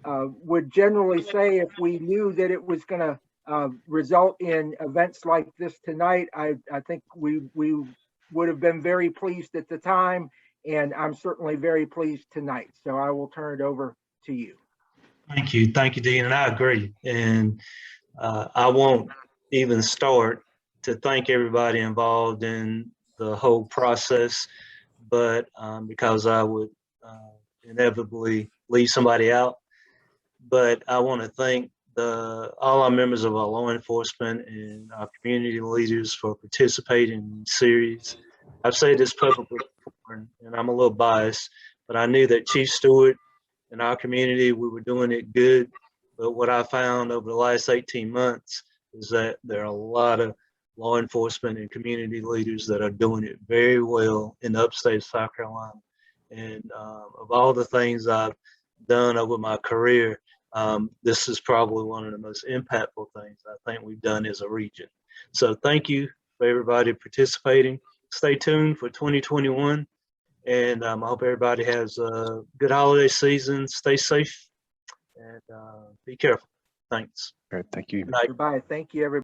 would generally say if we knew that it was going to result in events like this tonight, I think we would have been very pleased at the time, and I'm certainly very pleased tonight. So I will turn it over to you. Thank you, Dean, and I agree. And I won't even start to thank everybody involved in the whole process, but because I would inevitably leave somebody out. But I want to thank all our members of our law enforcement and our community leaders for participating in the series. I've said this publicly before, and I'm a little biased, but I knew that Chief Stewart in our community, we were doing it good. But what I found over the last 18 months is that there are a lot of law enforcement and community leaders that are doing it very well in the upstate of South Carolina. And of all the things I've done over my career, this is probably one of the most impactful things I think we've done as a region. So thank you for everybody participating. Stay tuned for 2021. And I hope everybody has a good holiday season. Stay safe and be careful. Thanks. Great. Thank you. Goodbye. Thank you, everybody.